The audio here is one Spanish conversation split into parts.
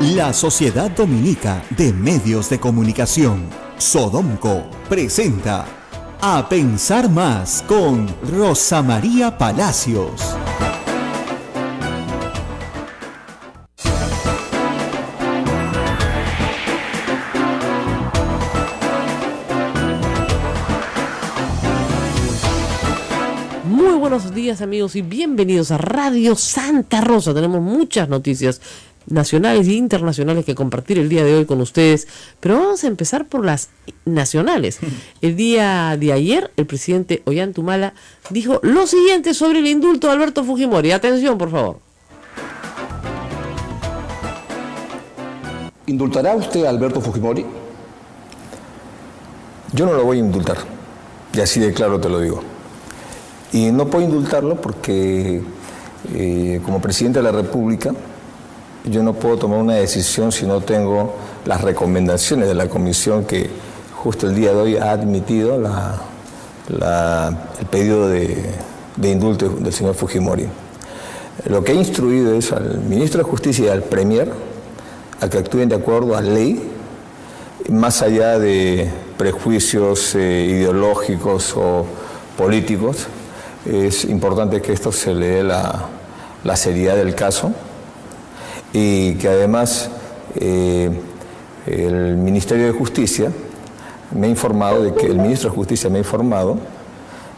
La Sociedad Dominica de Medios de Comunicación, Sodomco, presenta A Pensar Más con Rosa María Palacios. Muy buenos días, amigos, y bienvenidos a Radio Santa Rosa. Tenemos muchas noticias nacionales e internacionales que compartir el día de hoy con ustedes, pero vamos a empezar por las nacionales. El día de ayer, el presidente Ollanta dijo lo siguiente sobre el indulto de Alberto Fujimori. Atención, por favor. ¿Indultará usted a Alberto Fujimori? Yo no lo voy a indultar, y así de claro te lo digo. Y no puedo indultarlo porque como presidente de la República yo no puedo tomar una decisión si no tengo las recomendaciones de la comisión que justo el día de hoy ha admitido el pedido de indulto del señor Fujimori. Lo que he instruido es al ministro de Justicia y al Premier a que actúen de acuerdo a ley, más allá de prejuicios ideológicos o políticos. Es importante que esto se le dé la seriedad del caso y que además el Ministerio de Justicia me ha informado de que el ministro de Justicia me ha informado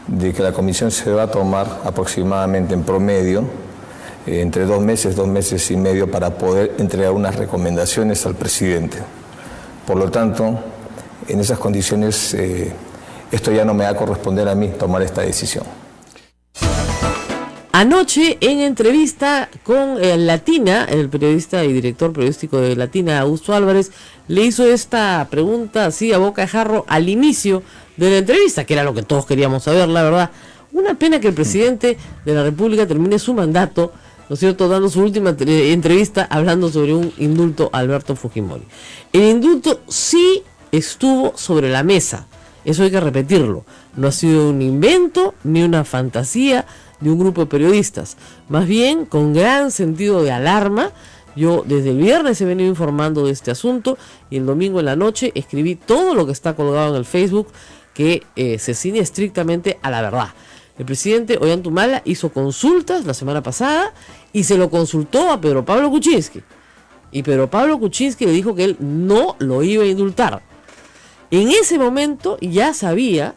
de que la comisión se va a tomar aproximadamente en promedio entre 2 meses y medio para poder entregar unas recomendaciones al presidente. Por lo tanto, en esas condiciones esto ya no me va a corresponder a mí tomar esta decisión. Anoche, en entrevista con Latina, el periodista y director periodístico de Latina, Augusto Álvarez, le hizo esta pregunta así a boca de jarro al inicio de la entrevista, que era lo que todos queríamos saber, la verdad. Una pena que el presidente de la República termine su mandato, ¿no es cierto?, dando su última entrevista hablando sobre un indulto a Alberto Fujimori. El indulto sí estuvo sobre la mesa, eso hay que repetirlo. No ha sido un invento ni una fantasía de un grupo de periodistas, más bien con gran sentido de alarma. Yo desde el viernes he venido informando de este asunto y el domingo en la noche escribí todo lo que está colgado en el Facebook que se ciñe estrictamente a la verdad. El presidente Ollanta hizo consultas la semana pasada y se lo consultó a Pedro Pablo Kuczynski, y Pedro Pablo Kuczynski le dijo que él no lo iba a indultar. En ese momento ya sabía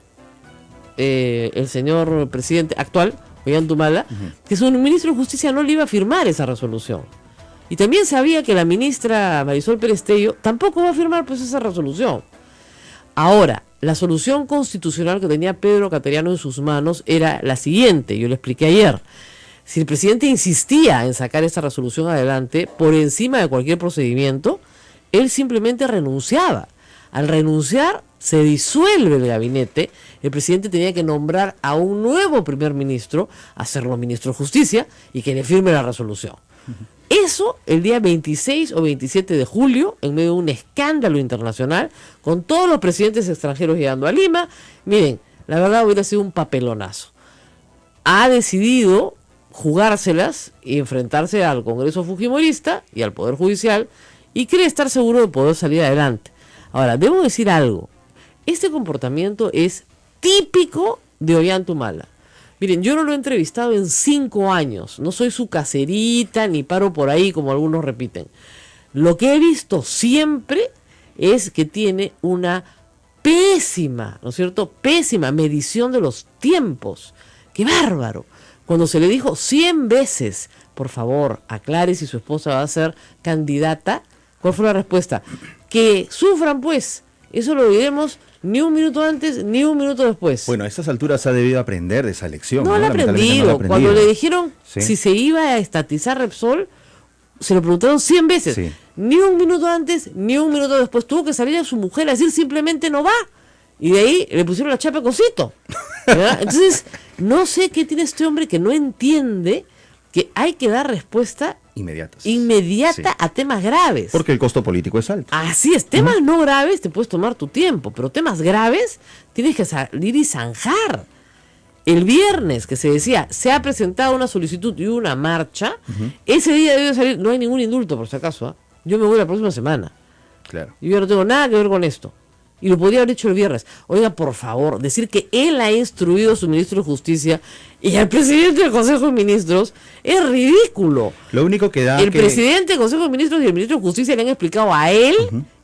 el señor presidente actual Ollanta que su ministro de Justicia no le iba a firmar esa resolución. Y también sabía que la ministra Marisol Pérez Tello tampoco va a firmar pues esa resolución. Ahora, la solución constitucional que tenía Pedro Cateriano en sus manos era la siguiente, yo le expliqué ayer. Si el presidente insistía en sacar esa resolución adelante por encima de cualquier procedimiento, él simplemente renunciaba. Al renunciar, se disuelve el gabinete. El presidente tenía que nombrar a un nuevo primer ministro, hacerlo ministro de Justicia y que le firme la resolución. Eso el día 26 o 27 de julio, en medio de un escándalo internacional, con todos los presidentes extranjeros llegando a Lima. Miren, la verdad hubiera sido un papelonazo. Ha decidido jugárselas y enfrentarse al Congreso Fujimorista y al Poder Judicial y cree estar seguro de poder salir adelante. Ahora, debo decir algo. Este comportamiento es típico de Ollanta. Miren, yo no lo he entrevistado en 5 años. No soy su caserita ni paro por ahí como algunos repiten. Lo que he visto siempre es que tiene una pésima, ¿no es cierto?, pésima medición de los tiempos. ¡Qué bárbaro! Cuando se le dijo 100 veces, por favor, aclare si su esposa va a ser candidata, ¿cuál fue la respuesta? Que sufran, pues. Eso lo diremos ni un minuto antes ni un minuto después. Bueno, a estas alturas ha debido aprender de esa lección. No lo ha aprendido. Cuando le dijeron si se iba a estatizar Repsol, se lo preguntaron 100 veces. Sí. Ni un minuto antes ni un minuto después. Tuvo que salir a su mujer a decir simplemente no va. Y de ahí le pusieron la chapa cosito. Entonces, no sé qué tiene este hombre que no entiende que hay que dar respuesta inmediata sí, a temas graves. Porque el costo político es alto. Así es, temas no graves te puedes tomar tu tiempo, pero temas graves tienes que salir y zanjar. El viernes que se decía, se ha presentado una solicitud y una marcha, ese día debe salir, no hay ningún indulto por si acaso, yo me voy la próxima semana. Claro. Y yo no tengo nada que ver con esto. Y lo podría haber hecho el viernes. Oiga, por favor, decir que él ha instruido a su ministro de Justicia y al presidente del Consejo de Ministros es ridículo. Lo único que da El presidente del Consejo de Ministros y el ministro de Justicia le han explicado a él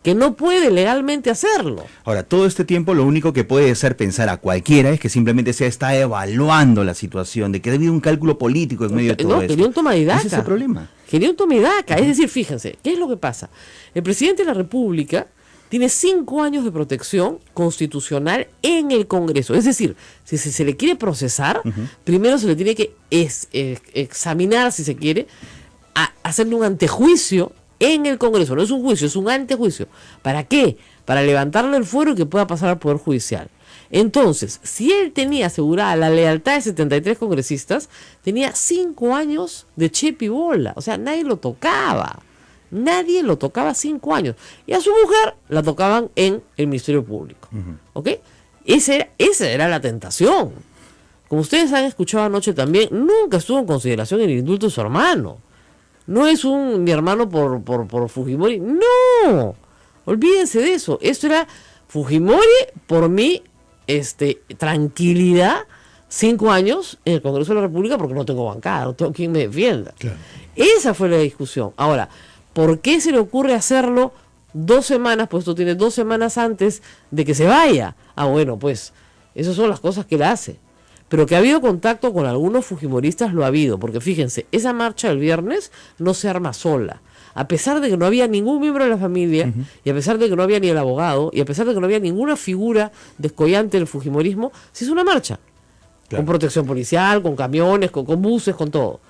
que no puede legalmente hacerlo. Ahora, todo este tiempo lo único que puede hacer pensar a cualquiera es que simplemente se está evaluando la situación, de que ha habido un cálculo político en medio de todo No, esto. quería un toma y daca. Ese es el problema. Quería un toma y daca. Es decir, fíjense, ¿qué es lo que pasa? El presidente de la República tiene 5 años de protección constitucional en el Congreso. Es decir, si se le quiere procesar, primero se le tiene que examinar, si se quiere, hacerle un antejuicio en el Congreso. No es un juicio, es un antejuicio. ¿Para qué? Para levantarle el fuero y que pueda pasar al Poder Judicial. Entonces, si él tenía asegurada la lealtad de 73 congresistas, tenía 5 años de chepe y bola. O sea, nadie lo tocaba. Nadie lo tocaba 5 años. Y a su mujer la tocaban en el Ministerio Público. ¿Ok? Esa era la tentación. Como ustedes han escuchado anoche también, nunca estuvo en consideración el indulto de su hermano. No es mi hermano por Fujimori. No. Olvídense de eso. Esto era Fujimori por mi tranquilidad. 5 años en el Congreso de la República porque no tengo bancada, no tengo quien me defienda. Claro. Esa fue la discusión. Ahora, ¿por qué se le ocurre hacerlo 2 semanas? Pues esto tiene 2 semanas antes de que se vaya. Bueno, pues esas son las cosas que él hace. Pero que ha habido contacto con algunos fujimoristas, lo ha habido. Porque fíjense, esa marcha del viernes no se arma sola. A pesar de que no había ningún miembro de la familia, y a pesar de que no había ni el abogado, y a pesar de que no había ninguna figura descollante del fujimorismo, se hizo una marcha. Claro. Con protección policial, con camiones, con buses, con todo.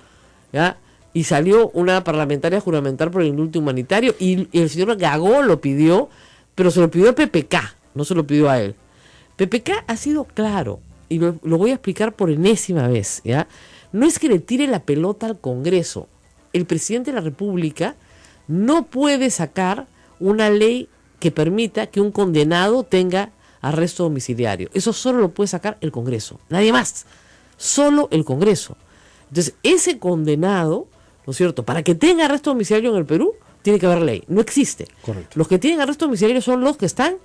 ¿Ya? Y salió una parlamentaria a juramentar por el indulto humanitario y el señor Gagó lo pidió, pero se lo pidió a PPK, no se lo pidió a él. PPK ha sido claro, y lo voy a explicar por enésima vez, ¿ya? No es que le tire la pelota al Congreso. El presidente de la República no puede sacar una ley que permita que un condenado tenga arresto domiciliario. Eso solo lo puede sacar el Congreso, nadie más, solo el Congreso. Entonces, ese condenado, ¿no es cierto?, para que tenga arresto domiciliario en el Perú, tiene que haber ley. No existe. Correcto. Los que tienen arresto domiciliario son los que están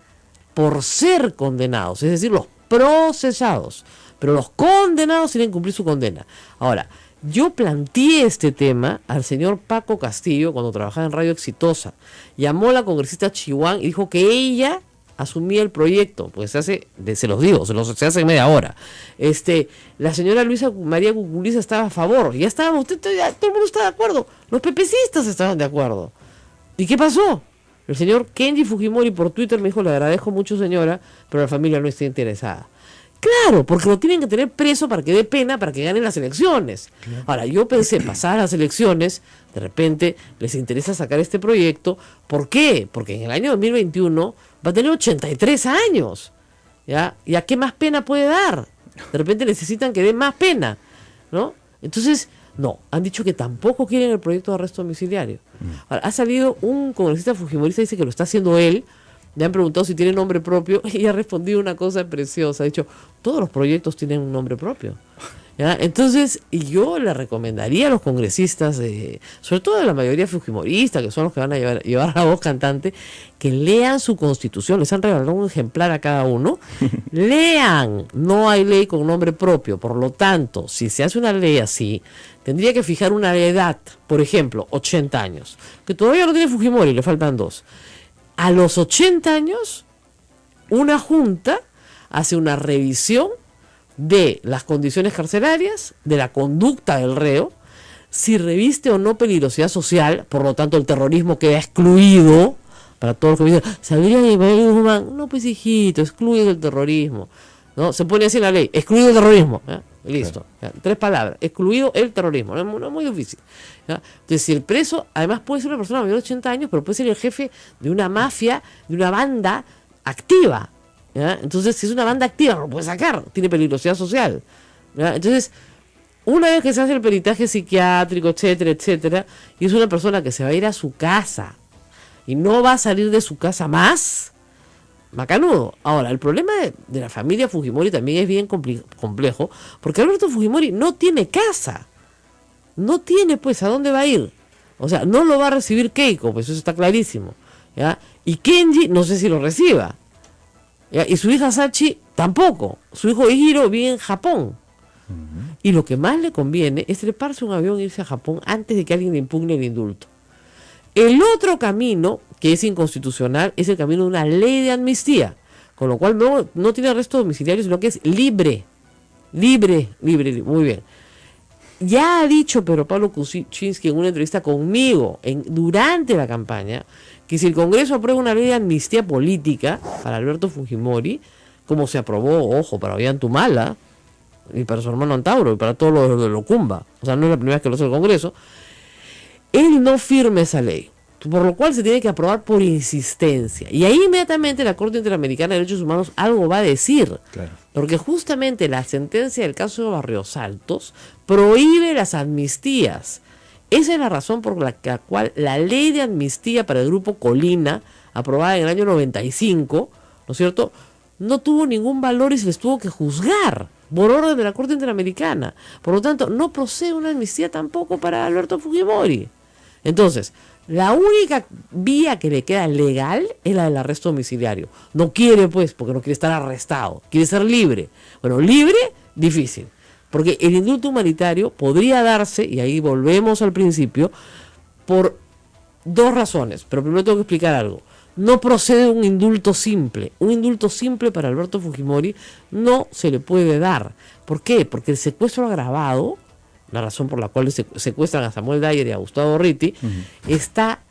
por ser condenados, es decir, los procesados. Pero los condenados tienen que cumplir su condena. Ahora, yo planteé este tema al señor Paco Castillo cuando trabajaba en Radio Exitosa. Llamó a la congresista Chihuán y dijo que ella asumía el proyecto, pues se los digo, se hace en media hora. La señora Luisa María Cuculiza estaba a favor, ya estábamos, todo el mundo está de acuerdo, los pepecistas estaban de acuerdo. ¿Y qué pasó? El señor Kenji Fujimori por Twitter me dijo, le agradezco mucho señora, pero la familia no está interesada. Claro, porque lo tienen que tener preso para que dé pena, para que ganen las elecciones. Claro. Ahora, yo pensé, pasadas las elecciones, de repente les interesa sacar este proyecto. ¿Por qué? Porque en el año 2021 va a tener 83 años. ¿Ya? ¿Y a qué más pena puede dar? De repente necesitan que dé más pena, ¿no? Entonces, no, han dicho que tampoco quieren el proyecto de arresto domiciliario. Ahora, ha salido un congresista fujimorista, dice que lo está haciendo él. Le han preguntado si tiene nombre propio y ha respondido una cosa preciosa. Ha dicho, todos los proyectos tienen un nombre propio. ¿Ya? Entonces, yo le recomendaría a los congresistas, sobre todo a la mayoría fujimorista, que son los que van a llevar la voz cantante, que lean su constitución. Les han regalado un ejemplar a cada uno. Lean. No hay ley con nombre propio. Por lo tanto, si se hace una ley así, tendría que fijar una edad, por ejemplo, 80 años, que todavía no tiene Fujimori, le faltan 2. A los 80 años, una junta hace una revisión de las condiciones carcelarias, de la conducta del reo, si reviste o no peligrosidad social, por lo tanto el terrorismo queda excluido, para todos los que me dicen, ¿sabría que Guzmán? No, pues hijito, excluido el terrorismo, ¿no? Se pone así en la ley, excluido el terrorismo, ¿ya? Listo, ¿ya? 3 palabras, excluido el terrorismo, no es muy difícil, ¿ya? Entonces, si el preso, además puede ser una persona mayor de 80 años, pero puede ser el jefe de una mafia, de una banda activa, ¿ya? Entonces, si es una banda activa, no lo puede sacar, tiene peligrosidad social, ¿ya? Entonces, una vez que se hace el peritaje psiquiátrico, etcétera, etcétera, y es una persona que se va a ir a su casa y no va a salir de su casa más, macanudo. Ahora, el problema de la familia Fujimori también es bien complejo, porque Alberto Fujimori no tiene casa, no tiene pues a dónde va a ir, O sea, no lo va a recibir Keiko, pues eso está clarísimo, ¿ya? Y Kenji no sé si lo reciba, ¿ya? Y su hija Sachi tampoco. Su hijo Hiro vive en Japón. Y lo que más le conviene es treparse un avión e irse a Japón antes de que alguien le impugne el indulto. El otro camino, que es inconstitucional, es el camino de una ley de amnistía, con lo cual no tiene arresto domiciliario, sino que es libre. Libre. Muy bien. Ya ha dicho Pedro Pablo Kuczynski en una entrevista conmigo durante la campaña que si el Congreso aprueba una ley de amnistía política para Alberto Fujimori, como se aprobó, ojo, para Ollantumala y para su hermano Antauro y para todos los de Locumba, o sea, no es la primera vez que lo hace el Congreso, él no firma esa ley, por lo cual se tiene que aprobar por insistencia. Y ahí inmediatamente la Corte Interamericana de Derechos Humanos algo va a decir. Claro. Porque justamente la sentencia del caso de Barrios Altos prohíbe las amnistías. Esa es la razón por la cual la ley de amnistía para el grupo Colina, aprobada en el año 95, ¿no es cierto?, no tuvo ningún valor y se les tuvo que juzgar por orden de la Corte Interamericana. Por lo tanto, no procede una amnistía tampoco para Alberto Fujimori. Entonces, la única vía que le queda legal es la del arresto domiciliario. No quiere, pues, porque no quiere estar arrestado, quiere ser libre. Bueno, libre, difícil, porque el indulto humanitario podría darse, y ahí volvemos al principio, por dos razones. Pero primero tengo que explicar algo. No procede un indulto simple. Un indulto simple para Alberto Fujimori no se le puede dar. ¿Por qué? Porque el secuestro agravado, la razón por la cual secuestran a Samuel Dyer y a Gustavo Ritti, está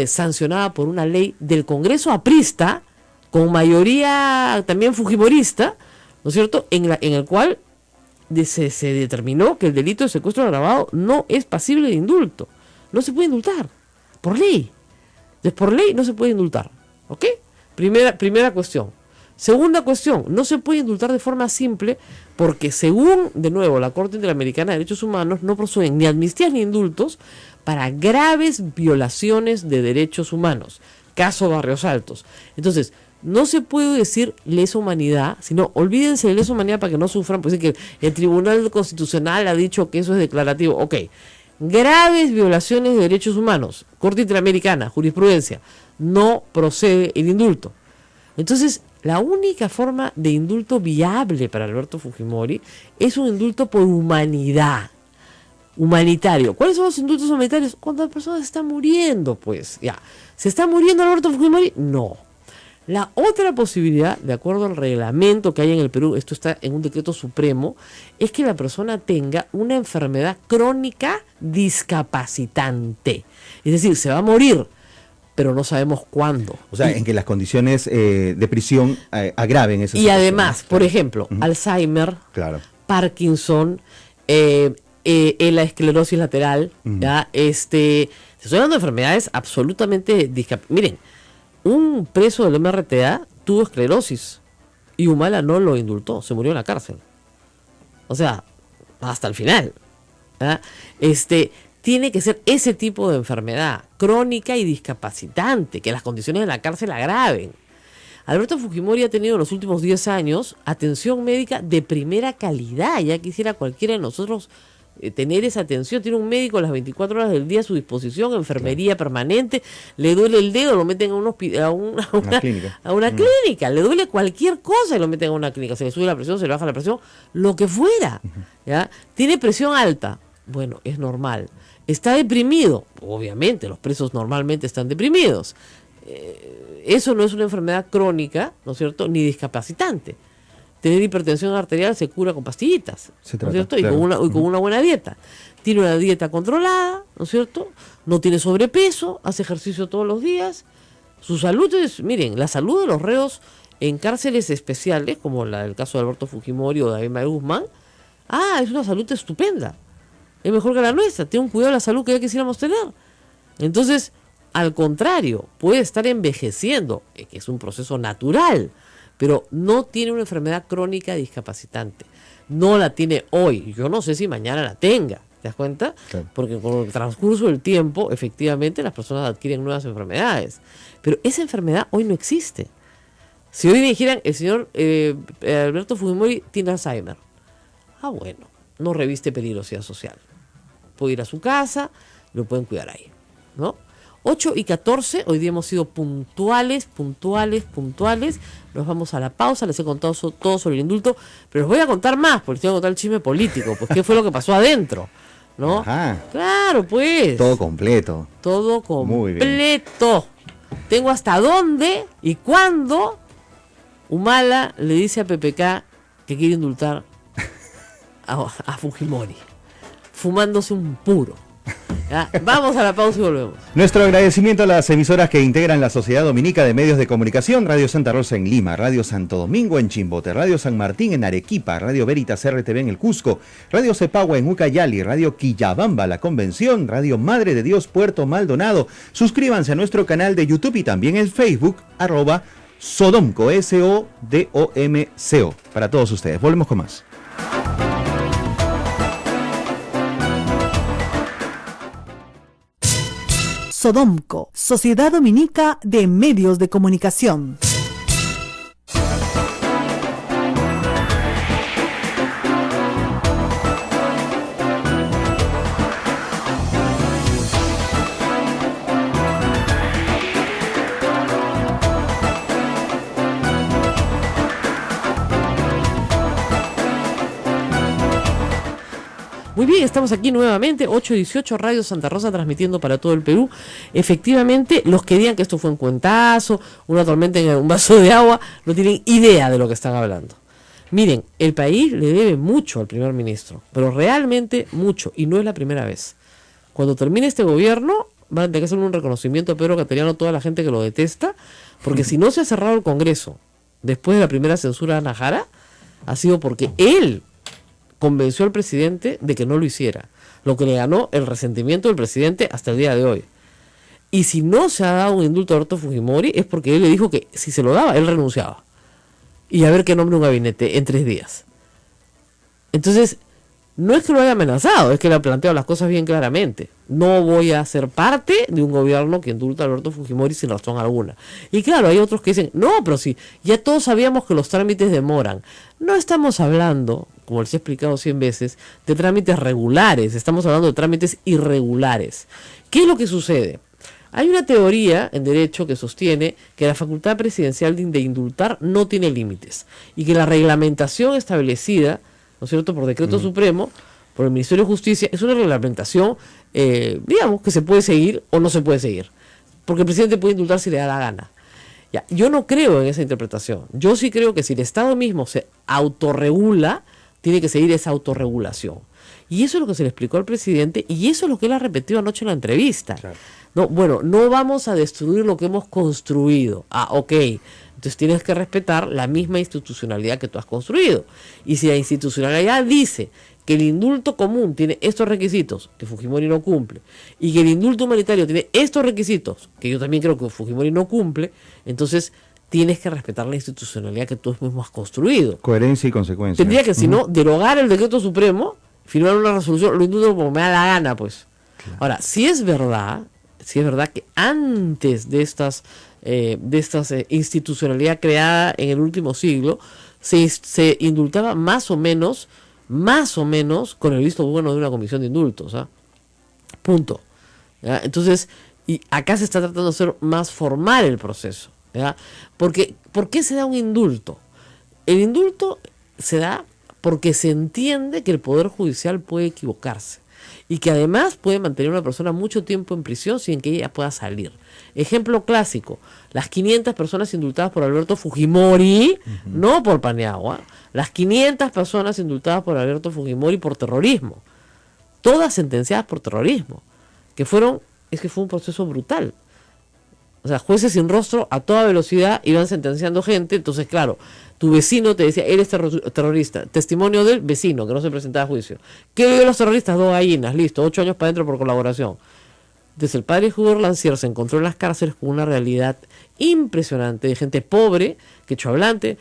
sancionada por una ley del Congreso aprista, con mayoría también fujimorista, ¿no es cierto?, en el cual se determinó que el delito de secuestro agravado no es pasible de indulto. No se puede indultar, por ley. Entonces, por ley no se puede indultar, ¿ok? Primera cuestión. Segunda cuestión, no se puede indultar de forma simple porque según, de nuevo, la Corte Interamericana de Derechos Humanos no proceden ni amnistías ni indultos para graves violaciones de derechos humanos. Caso Barrios Altos. Entonces, no se puede decir lesa humanidad, sino olvídense de lesa humanidad para que no sufran, pues es que el Tribunal Constitucional ha dicho que eso es declarativo. Ok, graves violaciones de derechos humanos, Corte Interamericana, jurisprudencia, no procede el indulto. Entonces, la única forma de indulto viable para Alberto Fujimori es un indulto por humanidad, humanitario. ¿Cuáles son los indultos humanitarios? Cuando la persona se está muriendo, pues, ya. ¿Se está muriendo Alberto Fujimori? No. La otra posibilidad, de acuerdo al reglamento que hay en el Perú, esto está en un decreto supremo, es que la persona tenga una enfermedad crónica discapacitante. Es decir, se va a morir, pero no sabemos cuándo. O sea, en que las condiciones de prisión agraven esa situación. Y además, por ejemplo, Alzheimer, Parkinson, la esclerosis lateral, ¿ya? Estoy hablando de enfermedades absolutamente Miren, un preso del MRTA tuvo esclerosis y Humala no lo indultó, se murió en la cárcel. O sea, hasta el final. ¿Ya? Tiene que ser ese tipo de enfermedad crónica y discapacitante, que las condiciones de la cárcel agraven. Alberto Fujimori ha tenido en los últimos 10 años atención médica de primera calidad. Ya quisiera cualquiera de nosotros tener esa atención. Tiene un médico las 24 horas del día a su disposición, enfermería permanente. Le duele el dedo, lo meten a una clínica. Le duele cualquier cosa y lo meten a una clínica. Se le sube la presión, se le baja la presión, lo que fuera. ¿Ya? Tiene presión alta. Bueno, es normal. Está deprimido. Obviamente, los presos normalmente están deprimidos. Eso no es una enfermedad crónica, ¿no es cierto?, ni discapacitante. Tener hipertensión arterial se cura con pastillitas, ¿no es cierto? Claro. Y con una buena dieta. Tiene una dieta controlada, ¿no es cierto? No tiene sobrepeso, hace ejercicio todos los días. Su salud es, miren, la salud de los reos en cárceles especiales, como el caso de Alberto Fujimori o David Mael Guzmán, es una salud estupenda. Es mejor que la nuestra. Tiene un cuidado de la salud que ya quisiéramos tener. Entonces, al contrario, puede estar envejeciendo, que es un proceso natural, pero no tiene una enfermedad crónica discapacitante. No la tiene hoy. Yo no sé si mañana la tenga. ¿Te das cuenta? Claro. Porque con el transcurso del tiempo, efectivamente, las personas adquieren nuevas enfermedades. Pero esa enfermedad hoy no existe. Si hoy me dijeran, el señor Alberto Fujimori tiene Alzheimer. Bueno, no reviste peligrosidad social. Puede ir a su casa, lo pueden cuidar ahí, ¿no? 8:14, hoy día hemos sido puntuales. Nos vamos a la pausa, les he contado todo sobre el indulto, pero les voy a contar más, porque les voy a contar el chisme político, pues qué fue lo que pasó adentro, ¿no? Ajá. Claro, pues. Todo completo. Todo Muy bien. completo. Tengo hasta dónde y cuándo Humala le dice a PPK que quiere indultar a Fujimori, fumándose un puro. ¿Ya? Vamos a la pausa y volvemos. Nuestro agradecimiento a las emisoras que integran la Sociedad Dominica de Medios de Comunicación: Radio Santa Rosa en Lima, Radio Santo Domingo en Chimbote, Radio San Martín en Arequipa, Radio Veritas RTV en el Cusco, Radio Cepagua en Ucayali, Radio Quillabamba La Convención, Radio Madre de Dios Puerto Maldonado. Suscríbanse a nuestro canal de YouTube y también en Facebook, @Sodomco, SODOMCO. Para todos ustedes, volvemos con más. Sodomco, Sociedad Dominica de Medios de Comunicación. Muy bien, estamos aquí nuevamente, 8:18, Radio Santa Rosa transmitiendo para todo el Perú. Efectivamente, los que digan que esto fue un cuentazo, una tormenta en un vaso de agua, no tienen idea de lo que están hablando. Miren, el país le debe mucho al primer ministro, pero realmente mucho, y no es la primera vez. Cuando termine este gobierno, van a tener que hacer un reconocimiento a Pedro Cateriano, a toda la gente que lo detesta, porque si no se ha cerrado el Congreso después de la primera censura de Ana Jara, ha sido porque él convenció al presidente de que no lo hiciera, lo que le ganó el resentimiento del presidente hasta el día de hoy. Y si no se ha dado un indulto a Alberto Fujimori es porque él le dijo que si se lo daba, él renunciaba. Y a ver qué nombre un gabinete en 3 días. Entonces, no es que lo haya amenazado, es que le ha planteado las cosas bien claramente. No voy a ser parte de un gobierno que indulta a Alberto Fujimori sin razón alguna. Y claro, hay otros que dicen, no, pero sí, ya todos sabíamos que los trámites demoran. No estamos hablando, como les he explicado 100 veces, de trámites regulares, estamos hablando de trámites irregulares. ¿Qué es lo que sucede? Hay una teoría en derecho que sostiene que la facultad presidencial de indultar no tiene límites y que la reglamentación establecida, ¿no es cierto?, por decreto supremo, por el Ministerio de Justicia, es una reglamentación, digamos, que se puede seguir o no se puede seguir. Porque el presidente puede indultar si le da la gana. Ya, yo no creo en esa interpretación. Yo sí creo que si el Estado mismo se autorregula, tiene que seguir esa autorregulación. Y eso es lo que se le explicó al presidente y eso es lo que él ha repetido anoche en la entrevista. Claro. No, bueno, no vamos a destruir lo que hemos construido. Ah, ok. Entonces tienes que respetar la misma institucionalidad que tú has construido. Y si la institucionalidad dice que el indulto común tiene estos requisitos, que Fujimori no cumple, y que el indulto humanitario tiene estos requisitos, que yo también creo que Fujimori no cumple, entonces tienes que respetar la institucionalidad que tú mismo has construido. Coherencia y consecuencia. Tendría que, si no, derogar el decreto supremo, firmar una resolución, lo indulto como me da la gana, pues. Claro. Ahora, si es verdad que antes de estas institucionalidad creada en el último siglo, se indultaba más o menos con el visto bueno de una comisión de indultos, ¿eh? Punto. ¿Ya? Entonces, y acá se está tratando de hacer más formal el proceso, ¿ya? Porque, ¿por qué se da un indulto? El indulto se da porque se entiende que el Poder Judicial puede equivocarse y que además puede mantener a una persona mucho tiempo en prisión sin que ella pueda salir. Ejemplo clásico, las 500 personas indultadas por Alberto Fujimori, no por Paniagua, las 500 personas indultadas por Alberto Fujimori por terrorismo, todas sentenciadas por terrorismo, es que fue un proceso brutal. O sea, jueces sin rostro a toda velocidad iban sentenciando gente, entonces claro, tu vecino te decía, eres terrorista, testimonio del vecino que no se presentaba a juicio. ¿Qué vio los terroristas? 2 gallinas, listo, 8 años para adentro por colaboración. Entonces el padre Hugo Lancier se encontró en las cárceles con una realidad impresionante de gente pobre, quechohablante,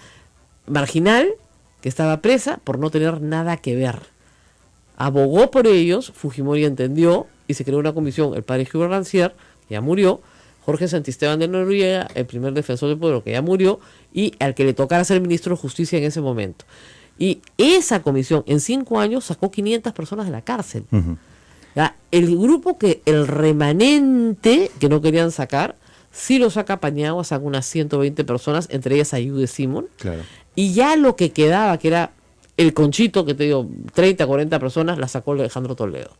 marginal, que estaba presa por no tener nada que ver. Abogó por ellos, Fujimori entendió y se creó una comisión, el padre Hugo Lancier, que ya murió, Jorge Santisteban de Noriega, el primer defensor del pueblo, que ya murió, y al que le tocara ser ministro de Justicia en ese momento. Y esa comisión en 5 años sacó 500 personas de la cárcel. ¿Ya? El grupo el remanente que no querían sacar, sí lo saca Paniagua, saca unas 120 personas, entre ellas Ayude Simón. Claro. Y ya lo que quedaba, que era el conchito, que te digo, 30, 40 personas, la sacó Alejandro Toledo.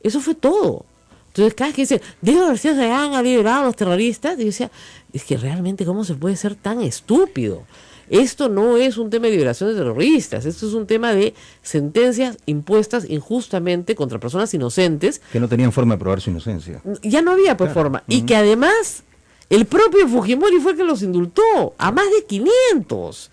Eso fue todo. Entonces, cada vez que dice, Diego García Sayán ha liberado a los terroristas, y yo decía, es que realmente, ¿cómo se puede ser tan estúpido? Esto no es un tema de liberación de terroristas, esto es un tema de sentencias impuestas injustamente contra personas inocentes. Que no tenían forma de probar su inocencia. Ya no había pues forma. Y que además, el propio Fujimori fue el que los indultó, a más de 500.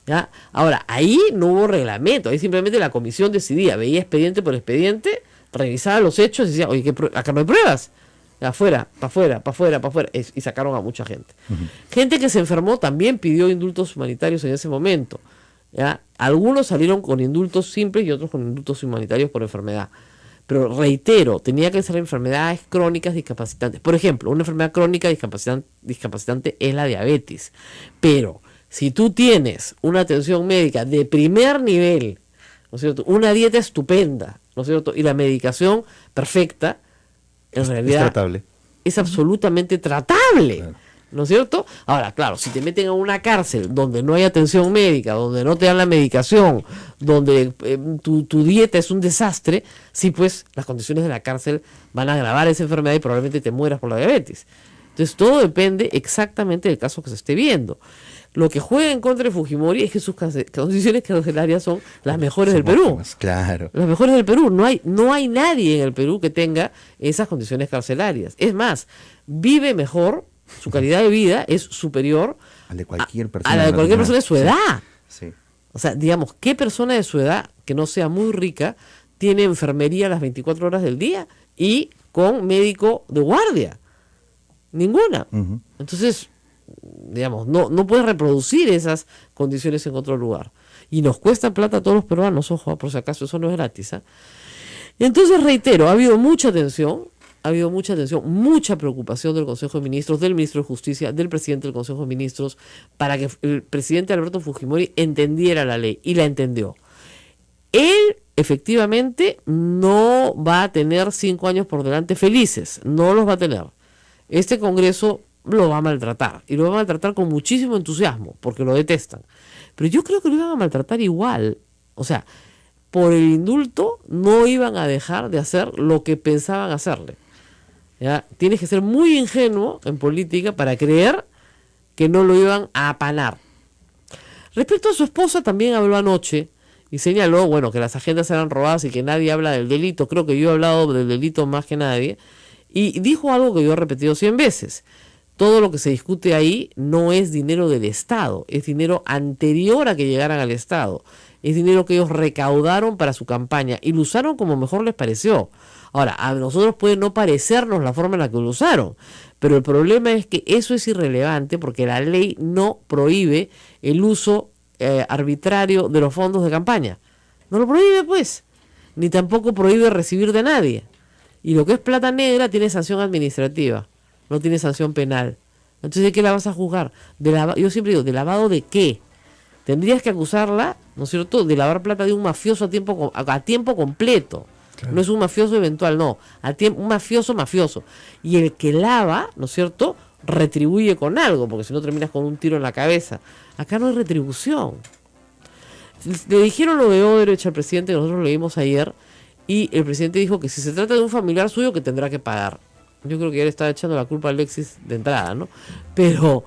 ¿Ya? Ahora, ahí no hubo reglamento, ahí simplemente la comisión decidía, veía expediente por expediente, revisaba los hechos y decía, oye, acá no hay pruebas, afuera, para afuera, para afuera, para afuera, y sacaron a mucha gente. Gente que se enfermó también pidió indultos humanitarios en ese momento. ¿Ya? Algunos salieron con indultos simples y otros con indultos humanitarios por enfermedad. Pero reitero, tenía que ser enfermedades crónicas discapacitantes. Por ejemplo, una enfermedad crónica discapacitante es la diabetes, pero si tú tienes una atención médica de primer nivel, ¿no es cierto?, una dieta estupenda, ¿no es cierto?, y la medicación perfecta, en realidad es tratable. Es absolutamente tratable, claro. ¿No es cierto? Ahora, claro, si te meten a una cárcel donde no hay atención médica, donde no te dan la medicación, donde tu dieta es un desastre, sí, pues las condiciones de la cárcel van a agravar esa enfermedad y probablemente te mueras por la diabetes. Entonces todo depende exactamente del caso que se esté viendo. Lo que juega en contra de Fujimori es que sus condiciones carcelarias son las mejores del Perú. Óptimas, claro. Las mejores del Perú. No hay nadie en el Perú que tenga esas condiciones carcelarias. Es más, vive mejor, su calidad de vida es superior a la de cualquier persona, a la de cualquier persona de su edad. Sí. O sea, digamos, ¿qué persona de su edad que no sea muy rica tiene enfermería las 24 horas del día y con médico de guardia? Ninguna. Entonces, digamos, no puedes reproducir esas condiciones en otro lugar. Y nos cuesta plata a todos los peruanos, ojo, por si acaso, eso no es gratis. Y entonces, reitero, ha habido mucha tensión, mucha preocupación del Consejo de Ministros, del Ministro de Justicia, del Presidente del Consejo de Ministros, para que el presidente Alberto Fujimori entendiera la ley, y la entendió. Él, efectivamente, no va a tener 5 años por delante felices, no los va a tener. Este Congreso lo va a maltratar, y lo va a maltratar con muchísimo entusiasmo, porque lo detestan. Pero yo creo que lo iban a maltratar igual. O sea, por el indulto no iban a dejar de hacer lo que pensaban hacerle. ¿Ya? Tienes que ser muy ingenuo en política para creer que no lo iban a apanar. Respecto a su esposa, también habló anoche y señaló, bueno, que las agendas eran robadas y que nadie habla del delito. Creo que yo he hablado del delito más que nadie. Y dijo algo que yo he repetido 100 veces. Todo lo que se discute ahí no es dinero del Estado, es dinero anterior a que llegaran al Estado. Es dinero que ellos recaudaron para su campaña y lo usaron como mejor les pareció. Ahora, a nosotros puede no parecernos la forma en la que lo usaron, pero el problema es que eso es irrelevante porque la ley no prohíbe el uso arbitrario de los fondos de campaña. No lo prohíbe, pues. Ni tampoco prohíbe recibir de nadie. Y lo que es plata negra tiene sanción administrativa, no tiene sanción penal. Entonces, ¿de qué la vas a juzgar? Yo siempre digo, ¿de lavado de qué? Tendrías que acusarla, ¿no es cierto?, de lavar plata de un mafioso a tiempo completo. Claro. No es un mafioso eventual, no. Un mafioso. Y el que lava, ¿no es cierto?, retribuye con algo, porque si no terminas con un tiro en la cabeza. Acá no hay retribución. Le dijeron lo de Odebrecht al presidente, que nosotros leímos ayer, y el presidente dijo que si se trata de un familiar suyo, que tendrá que pagar. Yo creo que ya le estaba echando la culpa a Alexis de entrada, ¿no? Pero,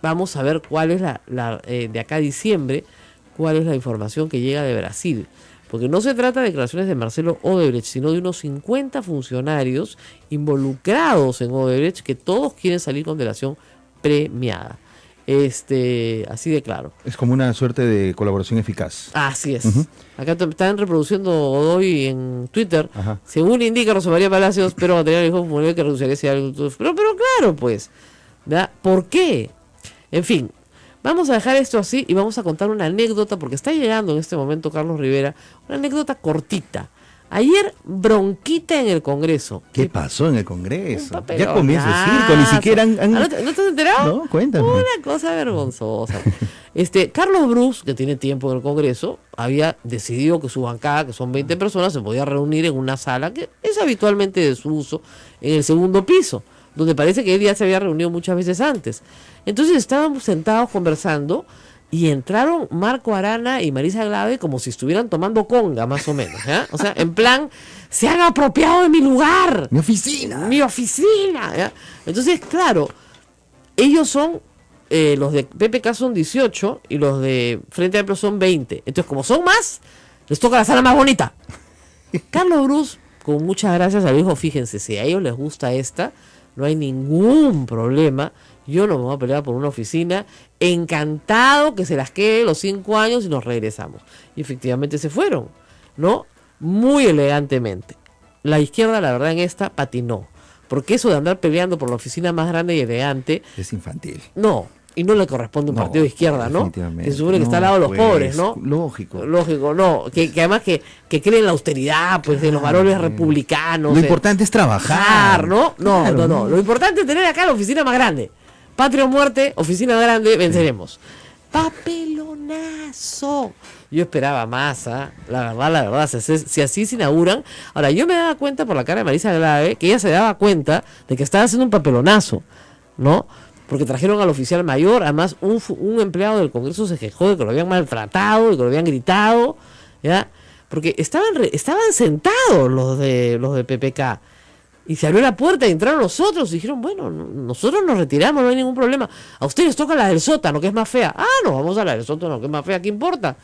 vamos a ver cuál es de acá a diciembre, cuál es la información que llega de Brasil. Porque no se trata de declaraciones de Marcelo Odebrecht, sino de unos 50 funcionarios involucrados en Odebrecht que todos quieren salir con delación premiada. Así de claro. Es como una suerte de colaboración eficaz. Así es. Acá están reproduciendo Godoy en Twitter. Ajá. Según indica Rosa María Palacios, pero material dijo Fujimori que renunciaría si algo. Pero claro, pues. ¿Verdad? ¿Por qué? En fin, vamos a dejar esto así y vamos a contar una anécdota, porque está llegando en este momento Carlos Rivera, una anécdota cortita. Ayer, bronquita en el Congreso. ¿Qué pasó en el Congreso? Ya comienza el circo, ni siquiera ¿No te has enterado? No, cuéntame. Una cosa vergonzosa. Carlos Brus, que tiene tiempo en el Congreso, había decidido que su bancada, que son 20 personas, se podía reunir en una sala que es habitualmente de su uso, en el segundo piso, donde parece que él ya se había reunido muchas veces antes. Entonces estábamos sentados conversando y entraron Marco Arana y Marisa Glave como si estuvieran tomando conga, más o menos, ¿ya? O sea, en plan, se han apropiado de mi lugar. Mi oficina. Mi oficina, ¿ya? Entonces, claro, ellos son, los de PPK son 18 y los de Frente Amplio son 20. Entonces, como son más, les toca la sala más bonita. Carlos Brus, con muchas gracias, le dijo, fíjense, si a ellos les gusta esta, no hay ningún problema. Yo no me voy a pelear por una oficina, encantado que se las quede los 5 años y nos regresamos. Y efectivamente se fueron, ¿no? Muy elegantemente. La izquierda, la verdad, en esta patinó. Porque eso de andar peleando por la oficina más grande y elegante... Es infantil. No, y no le corresponde a un partido de izquierda, ¿no? Que supone que está al lado de los pobres, ¿no? Lógico. Lógico, no. Que además que creen en la austeridad, pues, de los varones republicanos. Lo importante es trabajar, ¿no? No. Lo importante es tener acá la oficina más grande. Patria o muerte, oficina grande, venceremos. Papelonazo. Yo esperaba más, la verdad, si así se inauguran. Ahora, yo me daba cuenta por la cara de Marisa Glave que ella se daba cuenta de que estaba haciendo un papelonazo, ¿no? Porque trajeron al oficial mayor, además un empleado del Congreso se quejó de que lo habían maltratado, de que lo habían gritado, ¿ya? Porque estaban sentados los de PPK. Y se abrió la puerta y entraron los otros y dijeron, bueno, nosotros nos retiramos, no hay ningún problema. A ustedes toca la del sótano, que es más fea. Ah, no, vamos a la del sótano, que es más fea. ¿Qué importa?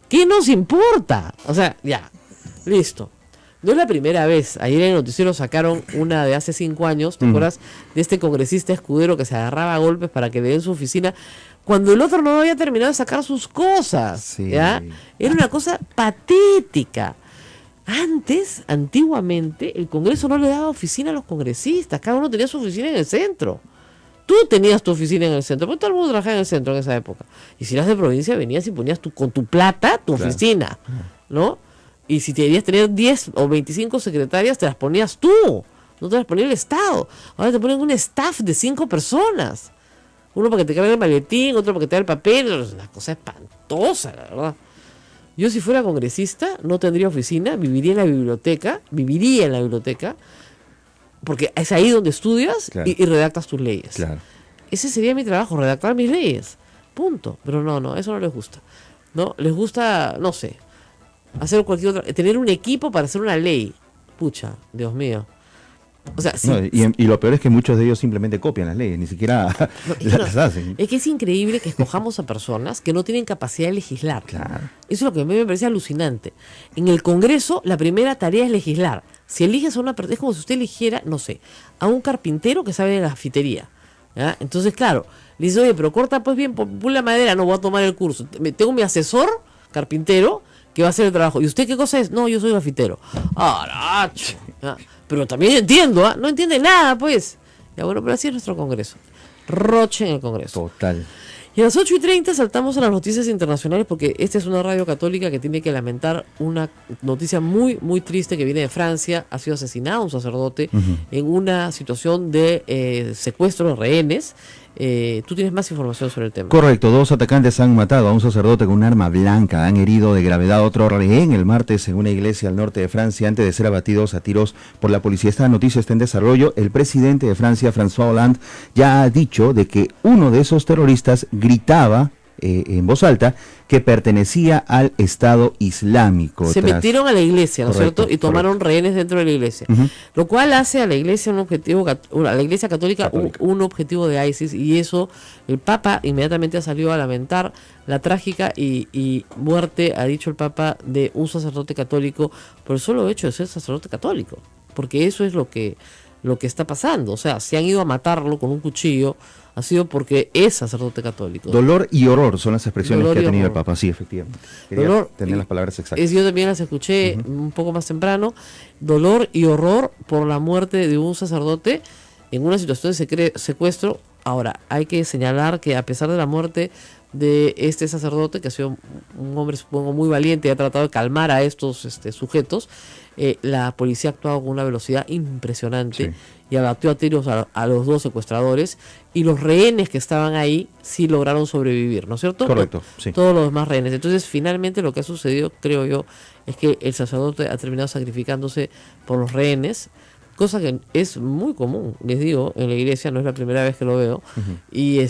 ¿Qué nos importa? O sea, ya, listo. No es la primera vez. Ayer en el noticiero sacaron una de hace 5 años, ¿te acuerdas? De este congresista Escudero que se agarraba a golpes para que le den su oficina, cuando el otro no había terminado de sacar sus cosas. Sí. ¿Ya? Era una cosa patética. Antiguamente, el Congreso no le daba oficina a los congresistas, cada uno tenía su oficina en el centro. Tú tenías tu oficina en el centro, porque todo el mundo trabajaba en el centro en esa época. Y si eras de provincia, venías y ponías con tu plata tu oficina, ¿no? Y si querías tener 10 o 25 secretarias, te las ponías tú, no te las ponía el Estado. Ahora te ponen un staff de 5 personas. Uno para que te cargue el maletín, otro para que te haga el papel, es una cosa espantosa, la verdad. Yo si fuera congresista no tendría oficina, viviría en la biblioteca, porque es ahí donde estudias y redactas tus leyes. Claro. Ese sería mi trabajo, redactar mis leyes. Punto. Pero no, eso no les gusta. ¿No? Les gusta, no sé, hacer cualquier otra, tener un equipo para hacer una ley. Pucha, Dios mío. O sea, sí, y lo peor es que muchos de ellos simplemente copian las leyes, ni siquiera las hacen. Es que es increíble que escojamos a personas que no tienen capacidad de legislar. Claro. Eso es lo que a mí me parece alucinante. En el Congreso, la primera tarea es legislar. Si eliges a una persona, es como si usted eligiera, no sé, a un carpintero que sabe de grafitería. ¿Ya? Entonces, claro, le dice, oye, pero corta pues bien, pon la madera, no voy a tomar el curso. Tengo mi asesor, carpintero, que va a hacer el trabajo. ¿Y usted qué cosa es? No, yo soy grafitero. ¡Aracho! ¿Ya? Pero también entiendo, no entiende nada, pues. Ya bueno, pero así es nuestro Congreso. Roche en el Congreso. Total. Y a las 8:30 saltamos a las noticias internacionales porque esta es una radio católica que tiene que lamentar una noticia muy, muy triste que viene de Francia. Ha sido asesinado un sacerdote en una situación de secuestro de rehenes. Tú tienes más información sobre el tema. Correcto, 2 atacantes han matado a un sacerdote con un arma blanca, han herido de gravedad a otro rehén el martes en una iglesia al norte de Francia antes de ser abatidos a tiros por la policía. Esta noticia está en desarrollo. El presidente de Francia, François Hollande, ya ha dicho de que uno de esos terroristas gritaba en voz alta que pertenecía al Estado Islámico. Se metieron a la iglesia, ¿no es cierto? Y tomaron rehenes dentro de la iglesia. Lo cual hace a la iglesia un objetivo, a la iglesia católica. Un objetivo de ISIS, y eso el Papa inmediatamente ha salido a lamentar la trágica y muerte, ha dicho el Papa, de un sacerdote católico por el solo hecho de ser sacerdote católico, porque eso es lo que está pasando. O sea, se han ido a matarlo con un cuchillo, ha sido porque es sacerdote católico. Dolor y horror son las expresiones que ha tenido el Papa, sí, efectivamente. Quería tener las palabras exactas. Yo también las escuché un poco más temprano. Dolor y horror por la muerte de un sacerdote en una situación de secuestro. Ahora, hay que señalar que a pesar de la muerte de este sacerdote, que ha sido un hombre, supongo, muy valiente y ha tratado de calmar a estos sujetos, la policía ha actuado con una velocidad impresionante. Sí. Y abatió a tiros a los 2 secuestradores, y los rehenes que estaban ahí sí lograron sobrevivir, ¿no es cierto? Correcto, sí. Todos los demás rehenes. Entonces, finalmente lo que ha sucedido, creo yo, es que el sacerdote ha terminado sacrificándose por los rehenes, cosa que es muy común, les digo, en la iglesia, no es la primera vez que lo veo, y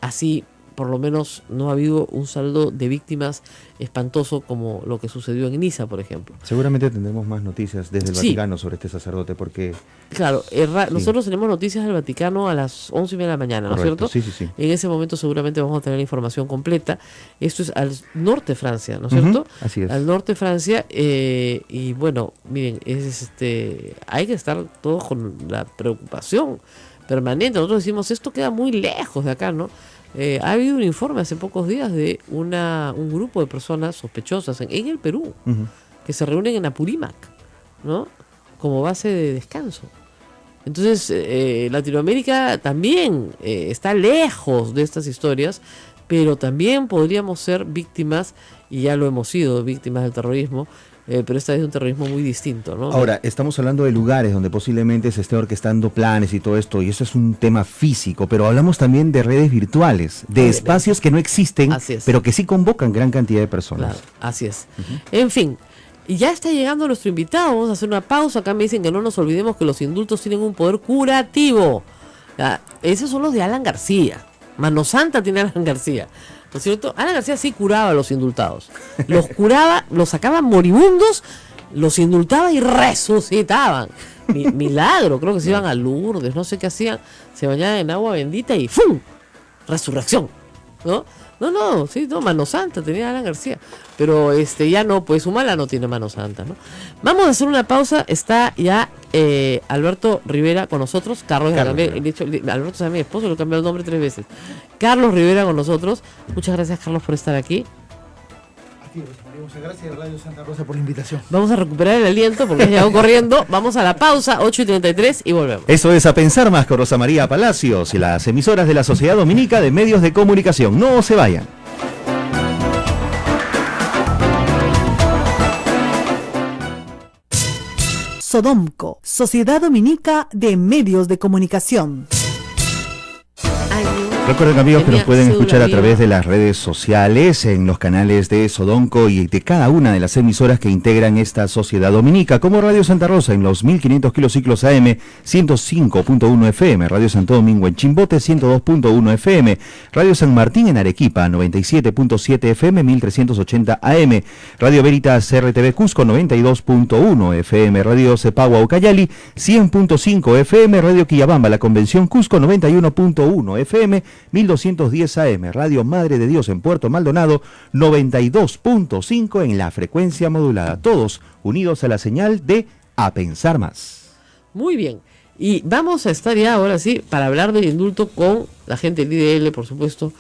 así por lo menos no ha habido un saldo de víctimas espantoso como lo que sucedió en Niza, por ejemplo. Seguramente tendremos más noticias desde el Sí. Vaticano sobre este sacerdote, porque... Claro, nosotros tenemos noticias del Vaticano a las 11:30 de la mañana, ¿no es Correcto, cierto? sí. En ese momento seguramente vamos a tener la información completa. Esto es al norte de Francia, ¿no es cierto? Así es. Al norte de Francia, y bueno, miren, hay que estar todos con la preocupación permanente. Nosotros decimos, esto queda muy lejos de acá, ¿no? Ha habido un informe hace pocos días de un grupo de personas sospechosas en el Perú, que se reúnen en Apurímac, ¿no? Como base de descanso. Entonces, Latinoamérica también está lejos de estas historias, pero también podríamos ser víctimas, y ya lo hemos sido, víctimas del terrorismo, pero esta vez de un terrorismo muy distinto, ¿no? Ahora, estamos hablando de lugares donde posiblemente se esté orquestando planes y todo esto, y eso es un tema físico, pero hablamos también de redes virtuales, de espacios que no existen, pero que sí convocan gran cantidad de personas. Claro, así es. En fin, y ya está llegando nuestro invitado, vamos a hacer una pausa. Acá me dicen que no nos olvidemos que los indultos tienen un poder curativo. Esos son los de Alan García. Mano Santa tiene Alan García, ¿no es cierto? Alan García sí curaba a los indultados. Los curaba, los sacaba moribundos, los indultaba y resucitaban. Milagro, creo que se iban a Lourdes, no sé qué hacían, se bañaban en agua bendita y ¡fum! Resurrección, ¿no? No, Mano Santa tenía Alan García. Pero ya no, pues Humala no tiene Mano Santa, ¿no? Vamos a hacer una pausa. Está ya Alberto Rivera con nosotros. Alberto es mi esposo, le cambió el nombre 3 veces. Carlos Rivera con nosotros. Muchas gracias, Carlos, por estar aquí. Muchas gracias, Radio Santa Rosa, por la invitación. Vamos a recuperar el aliento porque ya llegó corriendo. Vamos a la pausa, 8:33, y volvemos. Eso es A Pensar Más con Rosa María Palacios y las emisoras de la Sociedad Dominica de Medios de Comunicación. No se vayan. Sodomco, Sociedad Dominica de Medios de Comunicación. Recuerden, amigos, que nos pueden escuchar a través de las redes sociales, en los canales de Sodonco y de cada una de las emisoras que integran esta Sociedad Dominica, como Radio Santa Rosa en los 1500 kilociclos AM, 105.1 FM, Radio Santo Domingo en Chimbote, 102.1 FM, Radio San Martín en Arequipa, 97.7 FM, 1380 AM, Radio Veritas RTV Cusco, 92.1 FM, Radio Cepagua Ucayali, 100.5 FM, Radio Quillabamba, La Convención Cusco, 91.1 FM, 1210 AM, Radio Madre de Dios en Puerto Maldonado, 92.5 en la frecuencia modulada. Todos unidos a la señal de A Pensar Más. Muy bien. Y vamos a estar ya ahora sí para hablar del indulto con la gente del IDL, por supuesto,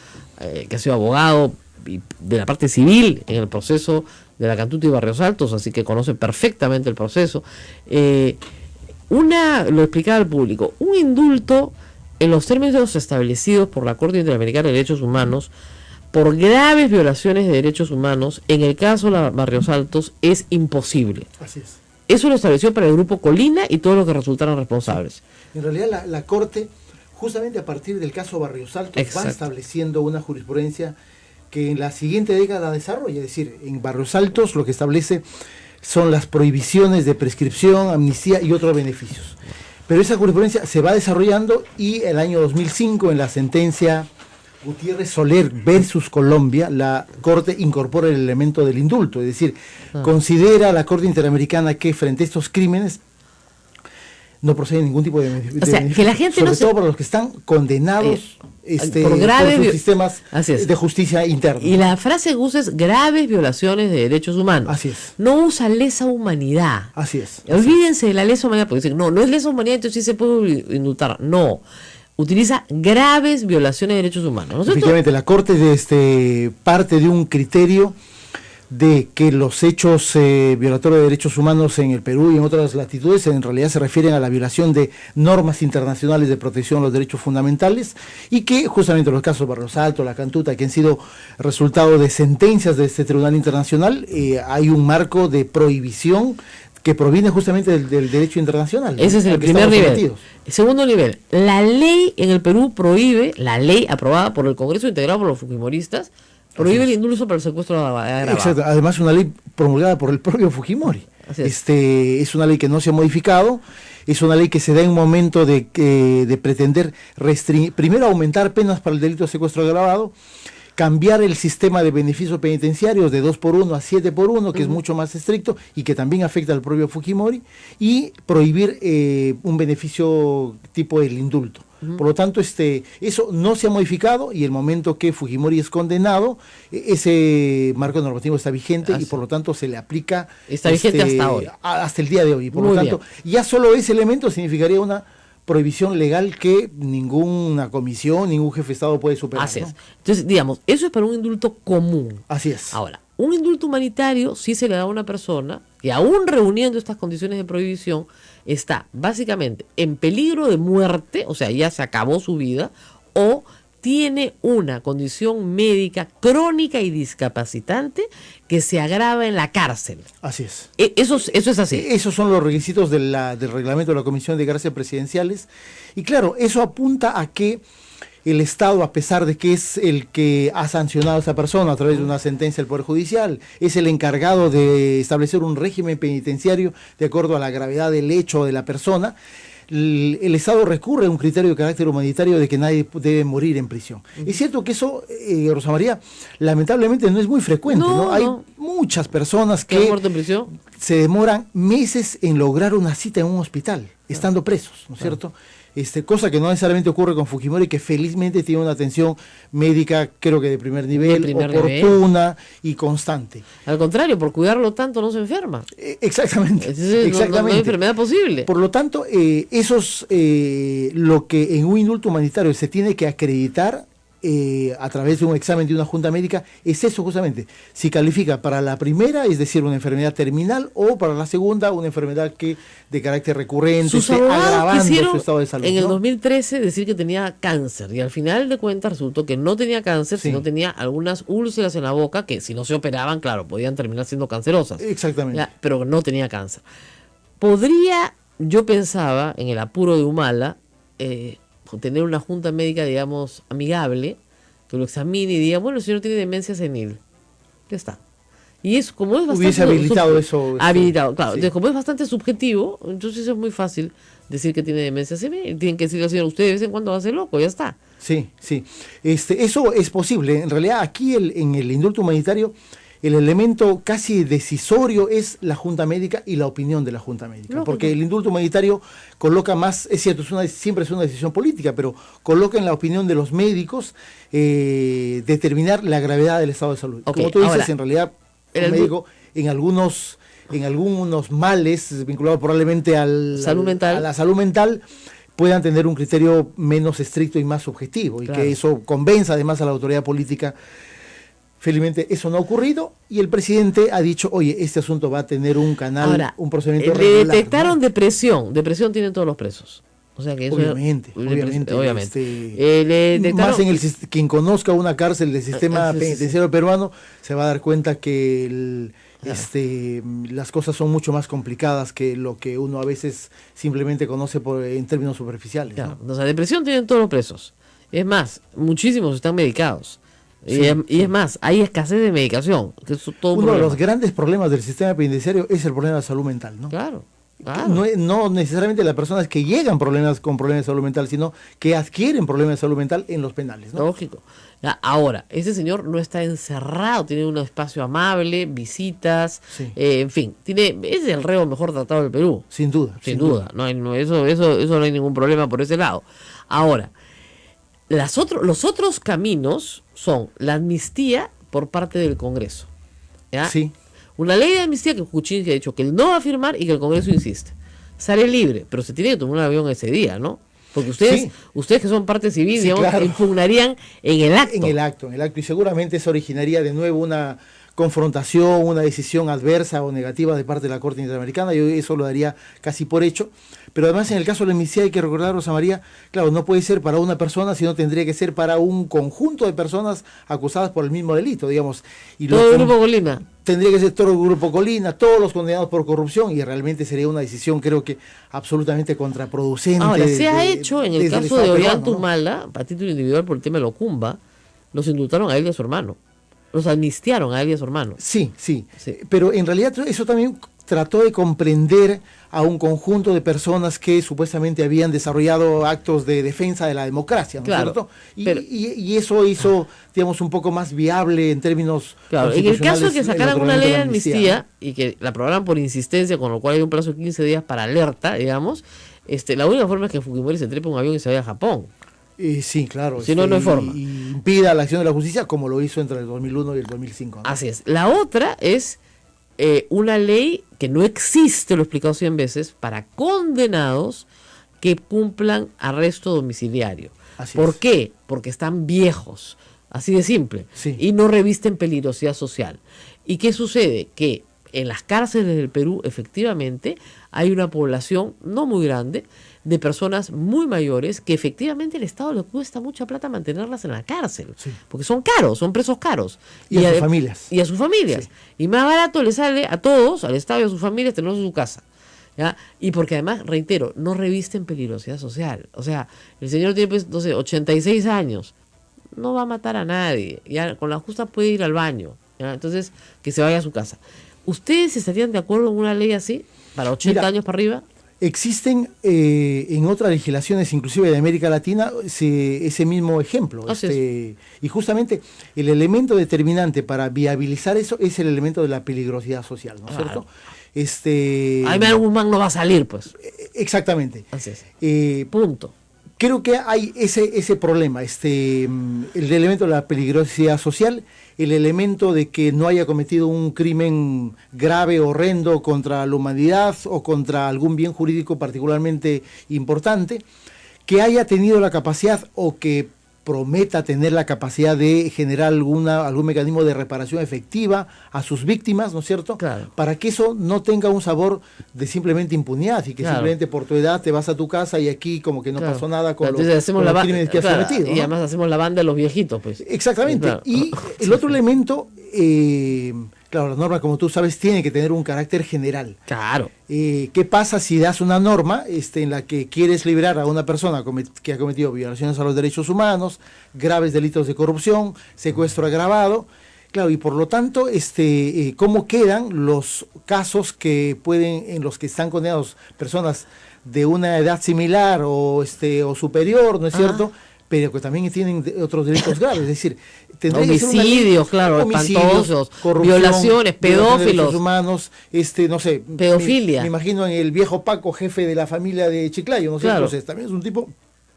que ha sido abogado y de la parte civil en el proceso de la Cantuta y Barrios Altos, así que conoce perfectamente el proceso. Lo explicaba al público, un indulto en los términos establecidos por la Corte Interamericana de Derechos Humanos por graves violaciones de derechos humanos, en el caso de la Barrios Altos, es imposible. Así es. Eso lo estableció para el Grupo Colina y todos los que resultaron responsables. En realidad la Corte, justamente a partir del caso Barrios Altos, va estableciendo una jurisprudencia que en la siguiente década desarrolla. Es decir, en Barrios Altos lo que establece son las prohibiciones de prescripción, amnistía y otros beneficios. Pero esa jurisprudencia se va desarrollando y el año 2005, en la sentencia Gutiérrez Soler versus Colombia, la Corte incorpora el elemento del indulto, es decir, considera la Corte Interamericana que frente a estos crímenes no procede ningún tipo de beneficio. O sea, que la gente sobre todo para los que están condenados por sus sistemas de justicia interna. Y la frase que usa es graves violaciones de derechos humanos. Así es. No usa lesa humanidad. Así es. Olvídense de la lesa humanidad, porque dicen, no es lesa humanidad, entonces sí se puede indultar. No. Utiliza graves violaciones de derechos humanos, ¿no es cierto? Efectivamente, la Corte parte de un criterio de que los hechos violatorios de derechos humanos en el Perú y en otras latitudes en realidad se refieren a la violación de normas internacionales de protección a los derechos fundamentales, y que justamente los casos de Barrios Altos, La Cantuta, que han sido resultado de sentencias de este Tribunal Internacional, hay un marco de prohibición que proviene justamente del derecho internacional. Ese es el primer nivel. El segundo nivel, la ley en el Perú prohíbe, la ley aprobada por el Congreso integrado por los fujimoristas, prohíbe el indulto para el secuestro agravado. Exacto, además una ley promulgada por el propio Fujimori. Es una ley que no se ha modificado, es una ley que se da en un momento de pretender primero aumentar penas para el delito de secuestro agravado, cambiar el sistema de beneficios penitenciarios de 2x1 a 7x1, que es mucho más estricto y que también afecta al propio Fujimori, y prohibir un beneficio tipo el indulto. Por lo tanto, eso no se ha modificado, y el momento que Fujimori es condenado, ese marco normativo está vigente y por lo tanto se le aplica. Está vigente hasta hoy. Hasta el día de hoy. Por lo tanto, ya solo ese elemento significaría una prohibición legal que ninguna comisión, ningún jefe de Estado puede superar. Así es. Entonces, digamos, eso es para un indulto común. Así es. Ahora, un indulto humanitario sí se le da a una persona que, aún reuniendo estas condiciones de prohibición, está básicamente en peligro de muerte, o sea, ya se acabó su vida, o tiene una condición médica crónica y discapacitante que se agrava en la cárcel. Así es. Eso es así. Esos son los requisitos del reglamento de la Comisión de Gracias Presidenciales. Y claro, eso apunta a que el Estado, a pesar de que es el que ha sancionado a esa persona a través de una sentencia del Poder Judicial, es el encargado de establecer un régimen penitenciario de acuerdo a la gravedad del hecho de la persona, el Estado recurre a un criterio de carácter humanitario de que nadie debe morir en prisión. Es cierto que eso, Rosa María, lamentablemente no es muy frecuente, ¿no? Hay muchas personas que muerto en prisión, se demoran meses en lograr una cita en un hospital, estando presos, ¿no es cierto? Cosa que no necesariamente ocurre con Fujimori, que felizmente tiene una atención médica, creo que de primer nivel, oportuna y constante. Al contrario, por cuidarlo tanto no se enferma. Exactamente. No hay enfermedad posible. Por lo tanto, lo que en un indulto humanitario se tiene que acreditar a través de un examen de una junta médica, es eso justamente, si califica para la primera, es decir, una enfermedad terminal, o para la segunda, una enfermedad que de carácter recurrente esté agravando su estado de salud. En el 2013 decir que tenía cáncer, y al final de cuentas resultó que no tenía cáncer, sino tenía algunas úlceras en la boca que, si no se operaban, claro, podían terminar siendo cancerosas. Exactamente. Pero no tenía cáncer. Podría, yo pensaba, en el apuro de Humala, tener una junta médica, digamos, amigable, que lo examine y diga, bueno, el señor tiene demencia senil. Ya está. Y es como es bastante... Hubiese habilitado eso. Habilitado, claro. Sí. Entonces, como es bastante subjetivo, entonces es muy fácil decir que tiene demencia senil. Tienen que decirle al señor, usted de vez en cuando hace loco, ya está. Sí, sí. Eso es posible. En realidad, aquí en el indulto humanitario, el elemento casi decisorio es la junta médica y la opinión de la junta médica. Lógico. Porque el indulto humanitario coloca más, es cierto, siempre es una decisión política, pero coloca en la opinión de los médicos determinar la gravedad del estado de salud. Okay, como tú dices, ahora, en realidad, el médico en algunos males vinculados probablemente a la salud mental, puedan tener un criterio menos estricto y más subjetivo, y claro, que eso convenza además a la autoridad política. Felizmente eso no ha ocurrido, y el presidente ha dicho, oye, este asunto va a tener un canal, ahora, un procedimiento regular. Le detectaron, ¿no?, depresión tienen todos los presos. O sea que eso obviamente. Le más quien conozca una cárcel del sistema penitenciario peruano se va a dar cuenta que las cosas son mucho más complicadas que lo que uno a veces simplemente conoce en términos superficiales. Claro, ¿no? O sea, depresión tienen todos los presos. Es más, muchísimos están medicados. Sí, y es más, hay escasez de medicación. Que es todo uno de los grandes problemas del sistema penitenciario es el problema de salud mental, ¿no? Claro. No necesariamente las personas que llegan con problemas de salud mental, sino que adquieren problemas de salud mental en los penales, ¿no? Lógico. Ahora, ese señor no está encerrado, tiene un espacio amable, visitas, en fin, es el reo mejor tratado del Perú. Sin duda. Sin duda. Eso no hay ningún problema por ese lado. Ahora, los otros caminos son la amnistía por parte del Congreso. ¿Ya? Sí. Una ley de amnistía que Kuczynski ha dicho que él no va a firmar y que el Congreso insiste. Sale libre, pero se tiene que tomar un avión ese día, ¿no? Porque ustedes que son parte civil, digamos, claro, impugnarían en el acto. En el acto, y seguramente eso originaría de nuevo una confrontación, una decisión adversa o negativa de parte de la Corte Interamericana. Yo eso lo daría casi por hecho, Pero además en el caso de la amnistía hay que recordar, Rosa María, claro, no puede ser para una persona, sino tendría que ser para un conjunto de personas acusadas por el mismo delito, digamos. Y todo el grupo Colina. Tendría que ser todo el grupo Colina, todos los condenados por corrupción, y realmente sería una decisión, creo que, absolutamente contraproducente. Ahora, se ha hecho en el caso de Ollantumala, ¿no? a título individual por el tema de Locumba, los indultaron a él y a su hermano. Los amnistiaron a él y a su hermano. Sí. Pero en realidad eso también trató de comprender a un conjunto de personas que supuestamente habían desarrollado actos de defensa de la democracia, ¿no es cierto? Y eso hizo, digamos, un poco más viable en términos en el caso de que sacaran una ley de amnistía, ¿no? y que la aprobaran por insistencia, con lo cual hay un plazo de 15 días para alerta, digamos, la única forma es que Fujimori se trepe un avión y se vaya a Japón. Sí, claro. Si no hay forma. Y impida la acción de la justicia como lo hizo entre el 2001 y el 2005. ¿no? Así es. La otra es una ley que no existe, lo he explicado 100 veces, para condenados que cumplan arresto domiciliario. ¿Por qué? Porque están viejos, así de simple, y no revisten peligrosidad social. ¿Y qué sucede? Que en las cárceles del Perú, efectivamente, hay una población no muy grande de personas muy mayores que efectivamente el Estado le cuesta mucha plata mantenerlas en la cárcel, porque son caros, son presos caros. Y a sus familias. Y a sus familias. Y más barato le sale a todos, al Estado y a sus familias, tenerlos en su casa. ¿Ya? Y porque además, reitero, no revisten peligrosidad social. O sea, el señor tiene, pues, no sé, 86 años, no va a matar a nadie, ya con la justa puede ir al baño, ¿ya? Entonces, que se vaya a su casa. ¿Ustedes estarían de acuerdo en una ley así, para 80 años para arriba? Existen en otras legislaciones, inclusive de América Latina, ese mismo ejemplo. Y justamente el elemento determinante para viabilizar eso es el elemento de la peligrosidad social, ¿no es cierto? Jaime Guzmán no va a salir, pues. Exactamente. Así es. Punto. Creo que hay ese problema, el elemento de la peligrosidad social, el elemento de que no haya cometido un crimen grave, horrendo contra la humanidad o contra algún bien jurídico particularmente importante, que haya tenido la capacidad o que prometa tener la capacidad de generar algún mecanismo de reparación efectiva a sus víctimas, ¿no es cierto? Claro. Para que eso no tenga un sabor de simplemente impunidad y que simplemente por tu edad te vas a tu casa y aquí como que no pasó nada con los crímenes que has cometido, ¿no? Y además hacemos la banda de los viejitos, pues. Exactamente. Y el otro elemento, claro, la norma, como tú sabes, tiene que tener un carácter general. Claro. ¿Qué pasa si das una norma en la que quieres liberar a una persona que ha cometido violaciones a los derechos humanos, graves delitos de corrupción, secuestro agravado? Claro, y por lo tanto, ¿cómo quedan los casos en los que están condenados personas de una edad similar o superior, ¿no es cierto? Pero que también tienen otros delitos graves, es decir, homicidios, claro, espantosos, violaciones, pedófilos, humanos, no sé, pedofilia. Me imagino en el viejo Paco, jefe de la familia de Chiclayo, ¿no es cierto? Entonces, también es un tipo.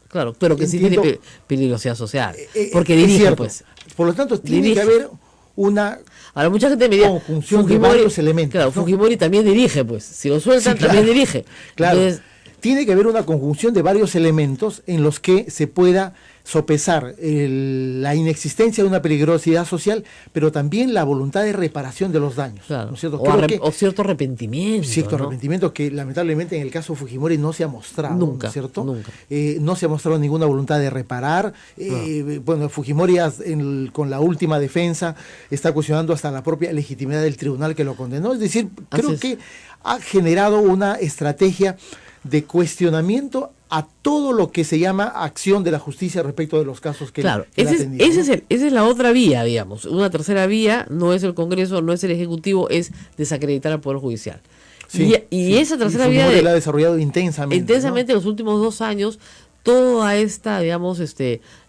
Claro, pero que sí tiene peligrosidad social, porque dirige, pues. Por lo tanto, tiene que haber una Ahora, mucha gente me dice, conjunción de varios elementos. Claro, ¿no? Fujimori también dirige, pues. Si lo sueltan, también dirige. Claro. Entonces, tiene que haber una conjunción de varios elementos en los que se pueda sopesar la inexistencia de una peligrosidad social, pero también la voluntad de reparación de los daños. Claro. ¿No es cierto? O cierto arrepentimiento. Cierto arrepentimiento que lamentablemente en el caso Fujimori no se ha mostrado. Nunca, ¿no es cierto? Nunca. No se ha mostrado ninguna voluntad de reparar. Bueno, Fujimori con la última defensa está cuestionando hasta la propia legitimidad del tribunal que lo condenó. Es decir, creo que ha generado una estrategia de cuestionamiento a todo lo que se llama acción de la justicia respecto de los casos que esa es la otra vía, digamos. Una tercera vía no es el Congreso, no es el Ejecutivo, es desacreditar al Poder Judicial. Y esa tercera vía la ha desarrollado intensamente. En los últimos 2 años, toda esta, digamos,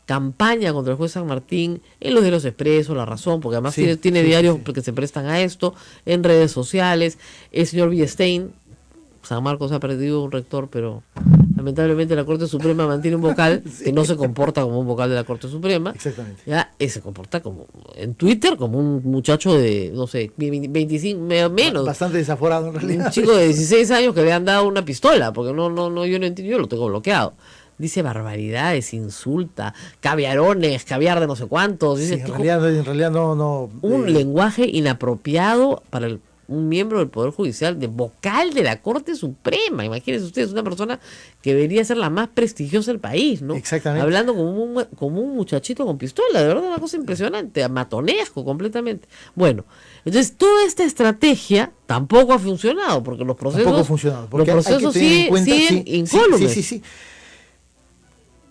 campaña contra el juez San Martín en los diarios Expreso, La Razón, porque además tiene diarios que se prestan a esto, en redes sociales. El señor Villestein, San Marcos ha perdido un rector, pero lamentablemente la Corte Suprema mantiene un vocal que no se comporta como un vocal de la Corte Suprema. Exactamente. Se comporta como en Twitter como un muchacho de, no sé, 25, menos. Bastante desaforado en realidad. Un chico de 16 años que le han dado una pistola, porque yo no entiendo, yo lo tengo bloqueado. Dice barbaridades, insulta, caviar de no sé cuántos. Dice, en realidad no. Un lenguaje inapropiado para un miembro del Poder Judicial, de vocal de la Corte Suprema. Imagínense ustedes, una persona que debería ser la más prestigiosa del país, ¿no? Exactamente. Hablando como un muchachito con pistola, de verdad, una cosa impresionante, matonesco completamente. Bueno, entonces toda esta estrategia tampoco ha funcionado, porque los procesos, Tampoco ha funcionado, porque los procesos siguen incólumes. Sí.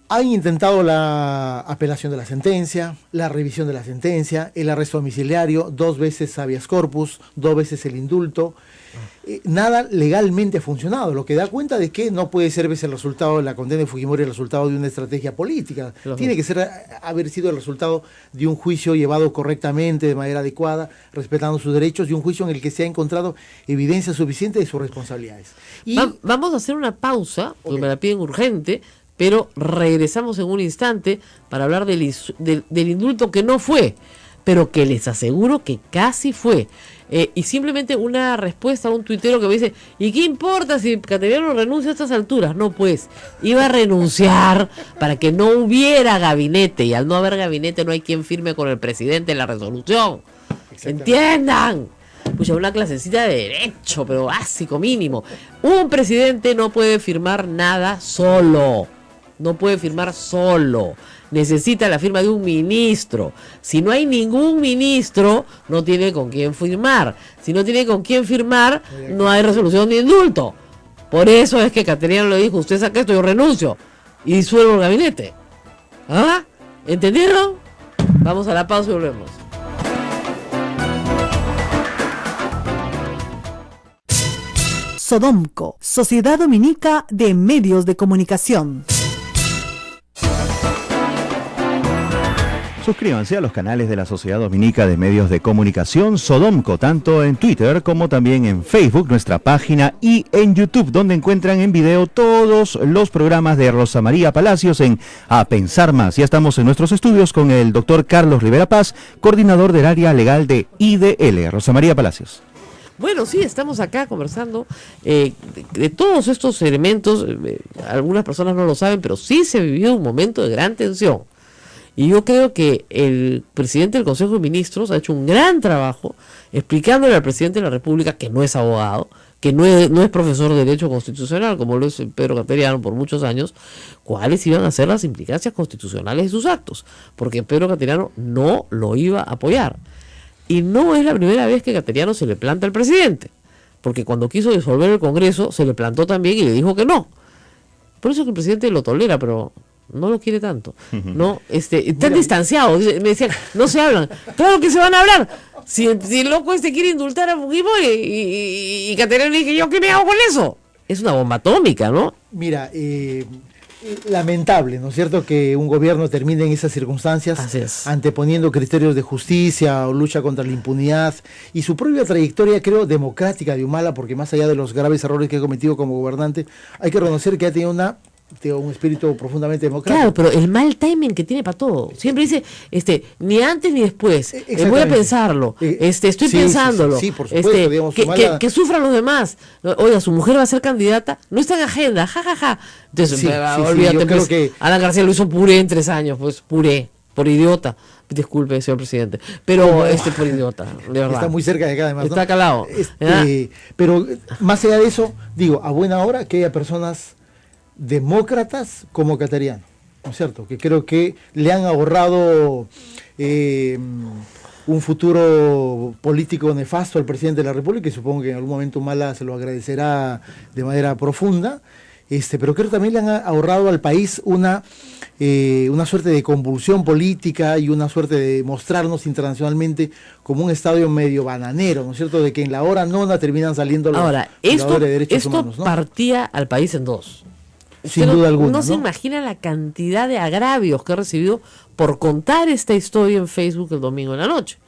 Han intentado la apelación de la sentencia, la revisión de la sentencia, el arresto domiciliario, 2 veces habeas corpus, 2 veces el indulto. Nada legalmente ha funcionado, lo que da cuenta de que no puede ser el resultado de la condena de Fujimori el resultado de una estrategia política. Tiene que haber sido el resultado de un juicio llevado correctamente, de manera adecuada, respetando sus derechos, y un juicio en el que se ha encontrado evidencia suficiente de sus responsabilidades. Vamos a hacer una pausa, porque me la piden urgente, pero regresamos en un instante para hablar del indulto que no fue, pero que les aseguro que casi fue. Y simplemente una respuesta a un tuitero que me dice, ¿y qué importa si Cateriano renuncia a estas alturas? No, pues, iba a renunciar para que no hubiera gabinete, y al no haber gabinete no hay quien firme con el presidente la resolución. ¡Entiendan! Pucha, una clasecita de derecho, pero básico, mínimo. Un presidente no puede firmar nada solo. No puede firmar solo. Necesita la firma de un ministro. Si no hay ningún ministro, no tiene con quién firmar. Si no tiene con quién firmar, no hay resolución de indulto. Por eso es que Cateriano le dijo, usted saca esto, yo renuncio y disuelvo el gabinete. ¿Ah? ¿Entendieron? Vamos a la pausa y volvemos. Sodomco, Sociedad Dominica de Medios de Comunicación. Suscríbanse a los canales de la Sociedad Dominica de Medios de Comunicación Sodomco, tanto en Twitter como también en Facebook, nuestra página, y en YouTube, donde encuentran en video todos los programas de Rosa María Palacios en A Pensar Más. Ya estamos en nuestros estudios con el doctor Carlos Rivera Paz, coordinador del área legal de IDL. Rosa María Palacios. Bueno, sí, estamos acá conversando de todos estos elementos. Algunas personas no lo saben, pero sí se vivió un momento de gran tensión. Y yo creo que el presidente del Consejo de Ministros ha hecho un gran trabajo explicándole al presidente de la República, que no es abogado, que no es profesor de Derecho Constitucional, como lo es Pedro Cateriano por muchos años, cuáles iban a ser las implicancias constitucionales de sus actos, porque Pedro Cateriano no lo iba a apoyar. Y no es la primera vez que Cateriano se le planta al presidente, porque cuando quiso disolver el Congreso se le plantó también y le dijo que no. Por eso que el presidente lo tolera, pero no lo quiere tanto, ¿no? Están distanciados, me decían, no se hablan. Claro que se van a hablar. Si el loco quiere indultar a Fujimori y Cateriano dice, ¿yo qué me hago con eso? Es una bomba atómica, ¿no? Mira, lamentable, ¿no es cierto?, que un gobierno termine en esas circunstancias, anteponiendo criterios de justicia o lucha contra la impunidad y su propia trayectoria, creo, democrática de Humala, porque más allá de los graves errores que ha cometido como gobernante, hay que reconocer que ha tenido un espíritu profundamente democrático. Claro, pero el mal timing que tiene para todo. Siempre dice, ni antes ni después. Voy a pensarlo. Estoy pensándolo. Sí, por supuesto. Digamos, que sufran los demás. Oiga, su mujer va a ser candidata. No está en agenda. Ja. Entonces, olvídate. Yo creo que Alan García lo hizo puré en 3 años. Pues puré. Por idiota. Disculpe, señor presidente. Pero por idiota. De verdad. Está muy cerca de acá, además. Está calado. Pero más allá de eso, digo, a buena hora que haya personas demócratas como Cateriano, ¿no es cierto?, que creo que le han ahorrado un futuro político nefasto al presidente de la República, y supongo que en algún momento Humala se lo agradecerá de manera profunda, pero creo que también le han ahorrado al país una suerte de convulsión política y una suerte de mostrarnos internacionalmente como un estadio medio bananero, ¿no es cierto?, de que en la hora nona terminan saliendo los violadores de derechos humanos, ¿no? Partía al país en dos. Sin duda alguna. No se imagina la cantidad de agravios que he recibido por contar esta historia en Facebook el domingo en la noche.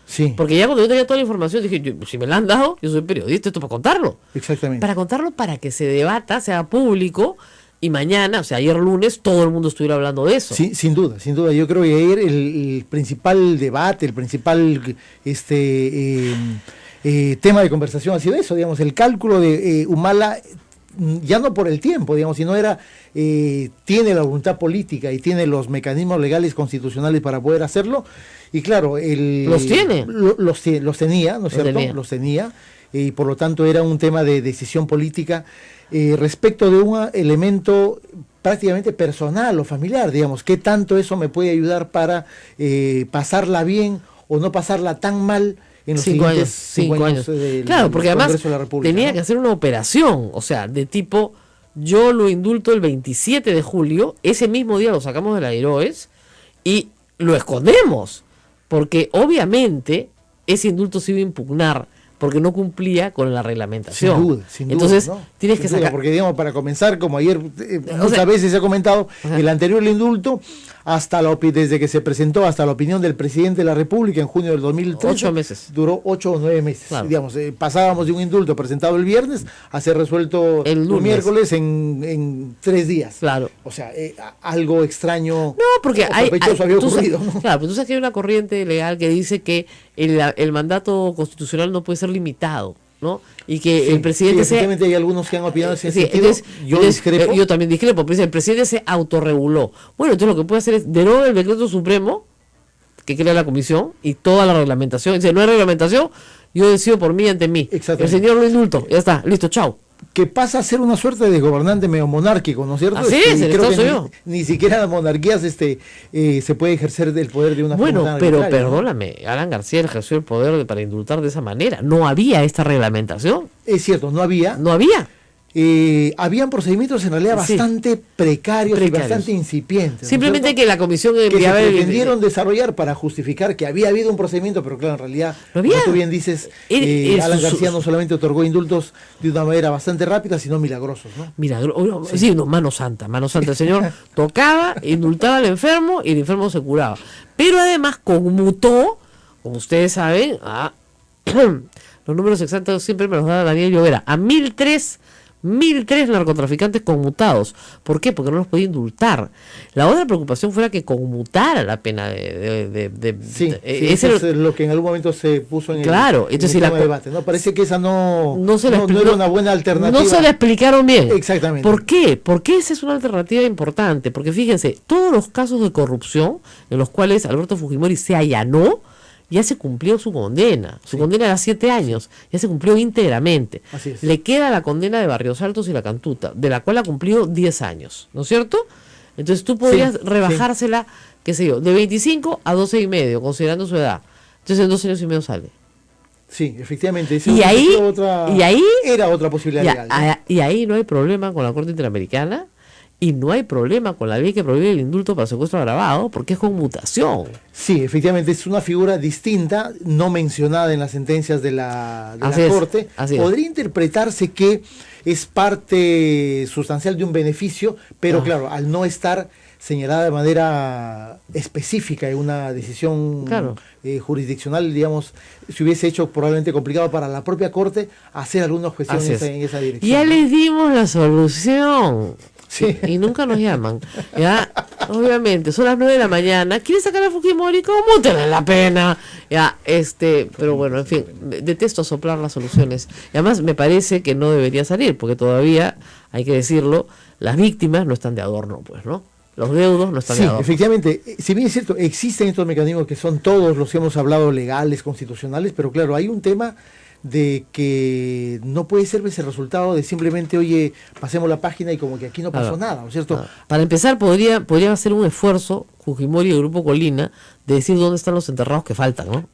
Sí. Porque ya cuando yo tenía toda la información dije, si me la han dado, yo soy periodista, esto para contarlo. Exactamente. Para contarlo, para que se debata, sea público, y mañana, o sea, ayer lunes, todo el mundo estuviera hablando de eso. Sí, sin duda. Yo creo que ayer el principal debate, el principal tema de conversación ha sido eso, digamos, el cálculo de Humala ya no por el tiempo, digamos, sino era, tiene la voluntad política y tiene los mecanismos legales constitucionales para poder hacerlo, y claro, los tiene. Los tenía, ¿no es cierto? Los tenía, y por lo tanto era un tema de decisión política respecto de un elemento prácticamente personal o familiar, digamos, qué tanto eso me puede ayudar para pasarla bien o no pasarla tan mal en los siguientes 5 años. Claro, porque además tenía, ¿no?, que hacer una operación, o sea, de tipo, yo lo indulto el 27 de julio, ese mismo día lo sacamos de la Heroes y lo escondemos, porque obviamente ese indulto se iba a impugnar porque no cumplía con la reglamentación. Sin duda, entonces, ¿no? tienes que sacar. Porque, digamos, para comenzar, como ayer muchas veces se ha comentado, el anterior indulto, desde que se presentó hasta la opinión del presidente de la República en junio del 2013, 8 meses. Duró 8 o 9 meses. Claro. Digamos, pasábamos de un indulto presentado el viernes a ser resuelto el miércoles en 3 días. Claro. O sea, algo extraño. No, porque había ocurrido, ¿no? Claro, pero tú sabes que hay una corriente legal que dice que el mandato constitucional no puede ser limitado, ¿no? Y que el presidente efectivamente hay algunos que han opinado en ese sentido. Entonces, yo discrepo. Yo también discrepo, pero el presidente se autorreguló. Bueno, entonces lo que puede hacer es derogar el decreto supremo que crea la comisión y toda la reglamentación. Dice, no hay reglamentación, yo decido por mí ante mí. El señor lo indulto, ya está, listo, chao. Que pasa a ser una suerte de gobernante medio monárquico, ¿no es cierto? Así es, el Estado soy yo. Ni siquiera las monarquías se puede ejercer del poder de una forma Bueno, pero perdóname, ¿no? Alan García ejerció el poder para indultar de esa manera. No había esta reglamentación. Es cierto, no había. No había. Habían procedimientos en realidad bastante precarios y bastante incipientes. Simplemente, ¿no?, que la comisión que se pretendieron desarrollar para justificar que había habido un procedimiento, pero claro, en realidad, como tú bien dices, Alan García no solamente otorgó indultos de una manera bastante rápida, sino milagrosos, ¿no? Sí, mano santa. El señor tocaba, indultaba al enfermo y el enfermo se curaba. Pero además conmutó, como ustedes saben, los números exactos siempre me los da Daniel Llovera, a 1.003 narcotraficantes conmutados. ¿Por qué? Porque no los podía indultar. La otra preocupación fuera que conmutara la pena eso es lo que en algún momento se puso en el debate, ¿no? Parece que esa no era una buena alternativa. No se la explicaron bien. Exactamente. ¿Por qué? Porque esa es una alternativa importante. Porque fíjense, todos los casos de corrupción en los cuales Alberto Fujimori se allanó, ya se cumplió su condena. Su condena era 7 años. Ya se cumplió íntegramente. Así es. Le queda la condena de Barrios Altos y La Cantuta, de la cual ha cumplido 10 años. ¿No es cierto? Entonces tú podrías rebajársela, qué sé yo, de 25 a 12 y medio, considerando su edad. Entonces en 2 años y medio sale. Sí, efectivamente. Era otra posibilidad legal, ¿no? Y ahí no hay problema con la Corte Interamericana. Y no hay problema con la ley que prohíbe el indulto para secuestro agravado, porque es conmutación. Sí, efectivamente, es una figura distinta, no mencionada en las sentencias de la Corte. Podría interpretarse que es parte sustancial de un beneficio, pero claro, al no estar señalada de manera específica en una decisión jurisdiccional, digamos, se hubiese hecho probablemente complicado para la propia Corte hacer alguna objeción en esa dirección. Ya les dimos la solución. Sí. Y nunca nos llaman. Ya, obviamente, son las 9 de la mañana. ¿Quieren sacar a Fujimori? Comútenle la pena. Ya, pero bueno, en fin, detesto soplar las soluciones. Y además me parece que no debería salir, porque todavía, hay que decirlo, las víctimas no están de adorno, pues, ¿no? Los deudos no están de adorno. Efectivamente, si bien es cierto, existen estos mecanismos que son todos los que hemos hablado legales, constitucionales, pero claro, hay un tema de que no puede ser ese resultado de simplemente, oye, pasemos la página y como que aquí no pasó nada, ¿no es cierto? Para empezar, podría hacer un esfuerzo Fujimori y el Grupo Colina de decir dónde están los enterrados que faltan, ¿no?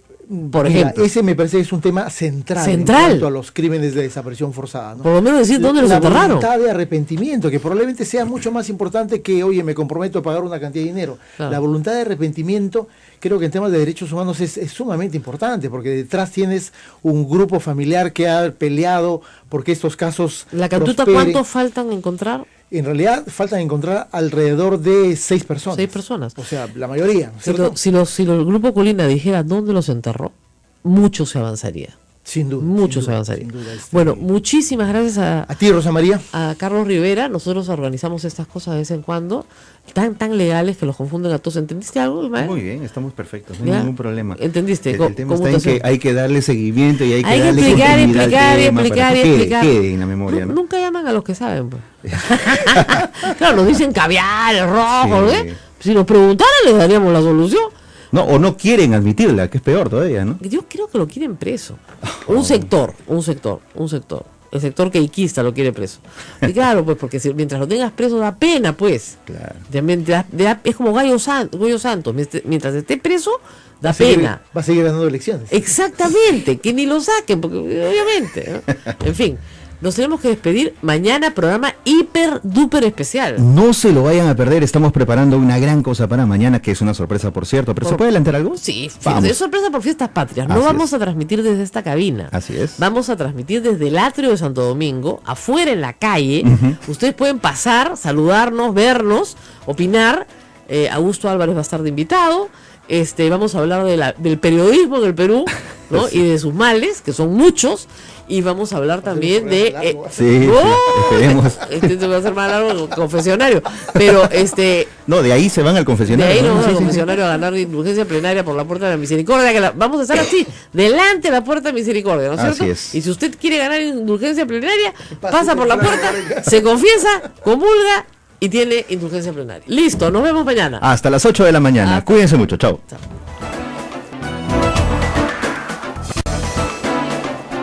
Por ejemplo, ese me parece que es un tema central en cuanto a los crímenes de desaparición forzada, ¿no? Por lo menos decir dónde los enterraron. La voluntad de arrepentimiento, que probablemente sea mucho más importante que, oye, me comprometo a pagar una cantidad de dinero. Claro. La voluntad de arrepentimiento, creo que en temas de derechos humanos es sumamente importante, porque detrás tienes un grupo familiar que ha peleado porque estos casos ¿La Cantuta prosperen. cuántos faltan encontrar? En realidad faltan encontrar alrededor de 6 personas. 6 personas. O sea, la mayoría, ¿no es cierto? Si el Grupo Colina dijera dónde los enterró, mucho se avanzaría. Sin duda. Mucho sin se duda, avanzaría. sin duda, Bueno, muchísimas gracias a ti, Rosa María. a Carlos Rivera. Nosotros organizamos estas cosas de vez en cuando, tan legales que los confunden a todos. ¿Entendiste algo, Ismael? Muy bien, estamos perfectos, no hay ¿Ya? ningún problema. ¿Entendiste? El tema está en que hay que darle seguimiento y hay que darle explicar, continuidad al tema para que explicar. quede en la memoria, ¿no? Nunca llaman a los que saben, pues. Claro, nos dicen caviar, rojo, Sí. ¿eh? Si nos preguntaran, les daríamos la solución. No, o no quieren admitirla, que es peor todavía, ¿no? Yo creo que lo quieren preso. Un sector. El sector queiquista lo quiere preso. Y claro, pues, porque mientras lo tengas preso da pena, pues. Claro. Es como Goyo Santos. Mientras esté preso, da pena. Va a seguir ganando elecciones. Exactamente, que ni lo saquen, porque obviamente, ¿no? En fin, nos tenemos que despedir. Mañana programa hiper duper especial. No se lo vayan a perder, estamos preparando una gran cosa para mañana, que es una sorpresa, por cierto. ¿Pero se puede adelantar algo? Sí, Vamos. es sorpresa por Fiestas Patrias. No Así vamos es. a transmitir desde esta cabina. Así es. Vamos a transmitir desde el atrio de Santo Domingo, afuera en la calle. Ustedes pueden pasar, saludarnos, vernos, opinar. Augusto Álvarez va a estar de invitado. Vamos a hablar del periodismo en el Perú, ¿no? Sí. Y de sus males, que son muchos. Y vamos a hablar también de... Sí, esperemos. Este va a ser más largo el confesionario. Pero No, de ahí se van al de confesionario. ahí nos ¿no? vamos Sí, al sí, sí. confesionario a ganar indulgencia plenaria por la puerta de la misericordia. Vamos a estar así, delante de la puerta de misericordia, ¿no es cierto? Así es. Y si usted quiere ganar indulgencia plenaria, pasa por la puerta, se confiesa, comulga y tiene indulgencia plenaria. Listo, nos vemos mañana. Hasta las 8 de la mañana. Hasta- Cuídense mucho. Chao. Chao.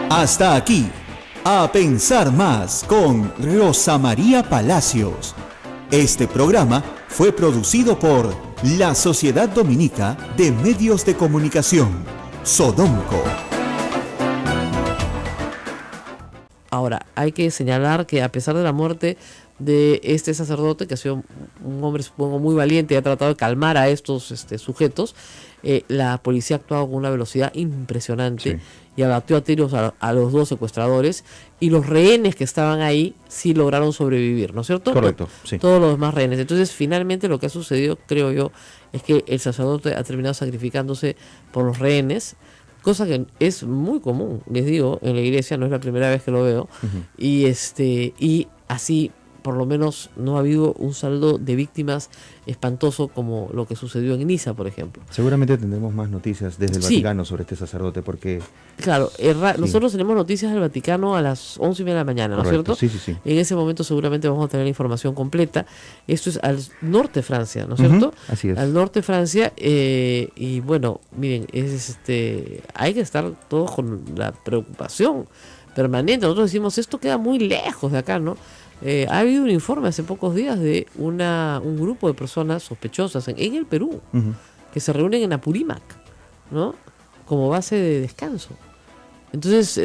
Hasta aquí, A Pensar Más con Rosa María Palacios. Este programa fue producido por la Sociedad Dominica de Medios de Comunicación, Sodomco. Ahora, hay que señalar que a pesar de la muerte de este sacerdote, que ha sido un hombre, supongo, muy valiente y ha tratado de calmar a estos sujetos, la policía ha actuado con una velocidad impresionante. Sí. Y abatió a tiros a los dos secuestradores, y los rehenes que estaban ahí sí lograron sobrevivir, ¿no es cierto? Correcto, sí. Todos los demás rehenes. Entonces, finalmente lo que ha sucedido, creo yo, es que el sacerdote ha terminado sacrificándose por los rehenes, cosa que es muy común, les digo, en la iglesia, no es la primera vez que lo veo. Y y así por lo menos no ha habido un saldo de víctimas espantoso como lo que sucedió en Niza, por ejemplo. Seguramente tendremos más noticias desde el Sí. Vaticano sobre este sacerdote, porque... Claro, nosotros tenemos noticias del Vaticano a las 11:30 de la mañana, ¿no es Correcto, cierto? sí, sí, sí. En ese momento seguramente vamos a tener la información completa. Esto es al norte de Francia, ¿no es cierto? Ujú, así es. Al norte de Francia, y bueno, miren, hay que estar todos con la preocupación permanente. Nosotros decimos, esto queda muy lejos de acá, ¿no? Ha habido un informe hace pocos días de un grupo de personas sospechosas en el Perú, Ujú. que se reúnen en Apurímac, ¿no? Como base de descanso. Entonces,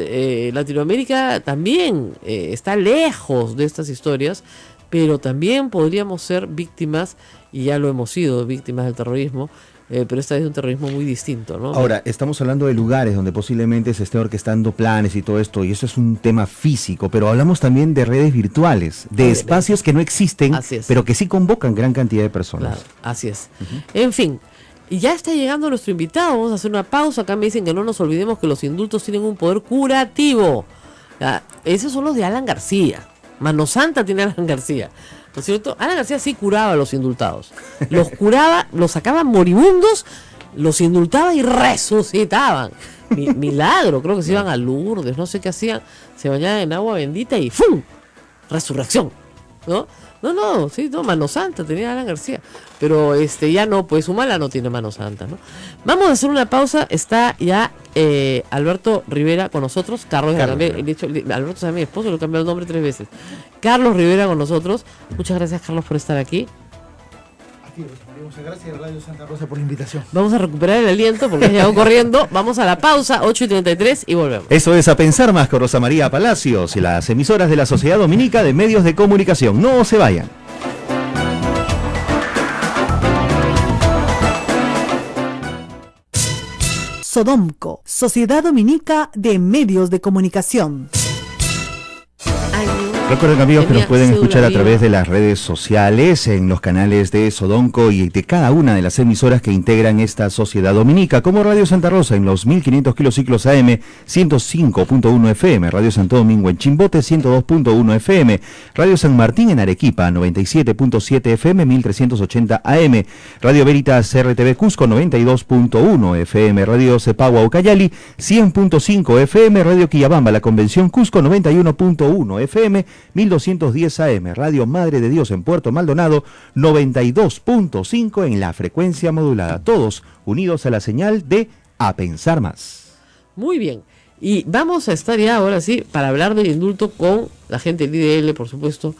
Latinoamérica también está lejos de estas historias, pero también podríamos ser víctimas, y ya lo hemos sido, víctimas del terrorismo, pero esta vez de un terrorismo muy distinto, ¿no? Ahora, estamos hablando de lugares donde posiblemente se esté orquestando planes y todo esto, y eso es un tema físico, pero hablamos también de redes virtuales, de Obviamente. espacios que no existen, Así es. pero que sí convocan gran cantidad de personas. Claro, así es. En fin, y ya está llegando nuestro invitado. Vamos a hacer una pausa. Acá me dicen que no nos olvidemos que los indultos tienen un poder curativo. Esos son los de Alan García. Mano Santa tiene Alan García, ¿no es cierto? Alan García sí curaba a los indultados. Los curaba, los sacaba moribundos, los indultaba y resucitaban. Milagro, creo que se iban a Lourdes, no sé qué hacían. Se bañaban en agua bendita y ¡fum! Resurrección, ¿no? No, Mano Santa tenía Alan García. Pero ya no, pues Humala no tiene Mano Santa, ¿no? Vamos a hacer una pausa. Está ya Alberto Rivera con nosotros. Alberto es mi esposo, le he cambiado el nombre 3 veces. Carlos Rivera con nosotros. Muchas gracias, Carlos, por estar aquí. Aquí, muchas gracias a Radio Santa Rosa por la invitación. Vamos a recuperar el aliento porque has llegado corriendo. Vamos a la pausa, 8:33, y volvemos. Eso es A Pensar Más con Rosa María Palacios y las emisoras de la Sociedad Dominica de Medios de Comunicación. No se vayan. Sodomco, Sociedad Dominica de Medios de Comunicación. Años Recuerden, amigos, que nos Tenía pueden escuchar a cédula través viva. de las redes sociales, en los canales de Sodonco y de cada una de las emisoras que integran esta sociedad dominica, como Radio Santa Rosa en los 1500 kilociclos AM, 105.1 FM, Radio Santo Domingo en Chimbote, 102.1 FM, Radio San Martín en Arequipa, 97.7 FM, 1380 AM, Radio Veritas RTV Cusco, 92.1 FM, Radio Cepagua Ucayali, 100.5 FM, Radio Quillabamba, La Convención Cusco, 91.1 FM, 1210 AM, Radio Madre de Dios en Puerto Maldonado, 92.5 en la frecuencia modulada. Todos unidos a la señal de A Pensar Más. Muy bien. Y vamos a estar ya ahora sí para hablar del indulto con la gente del IDL, por supuesto,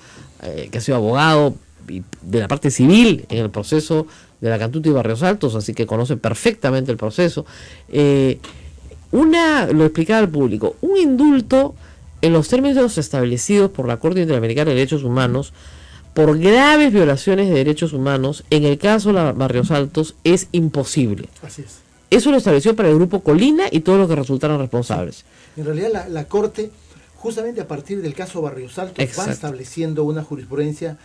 que ha sido abogado y de la parte civil en el proceso de la Cantuta y Barrios Altos, así que conoce perfectamente el proceso. Lo explicaba al público, un indulto en los términos establecidos por la Corte Interamericana de Derechos Humanos por graves violaciones de derechos humanos, en el caso de la Barrios Altos, es imposible. Así es. Eso lo estableció para el Grupo Colina y todos los que resultaron responsables. En realidad la Corte, justamente a partir del caso Barrios Altos, Exacto. va estableciendo una jurisprudencia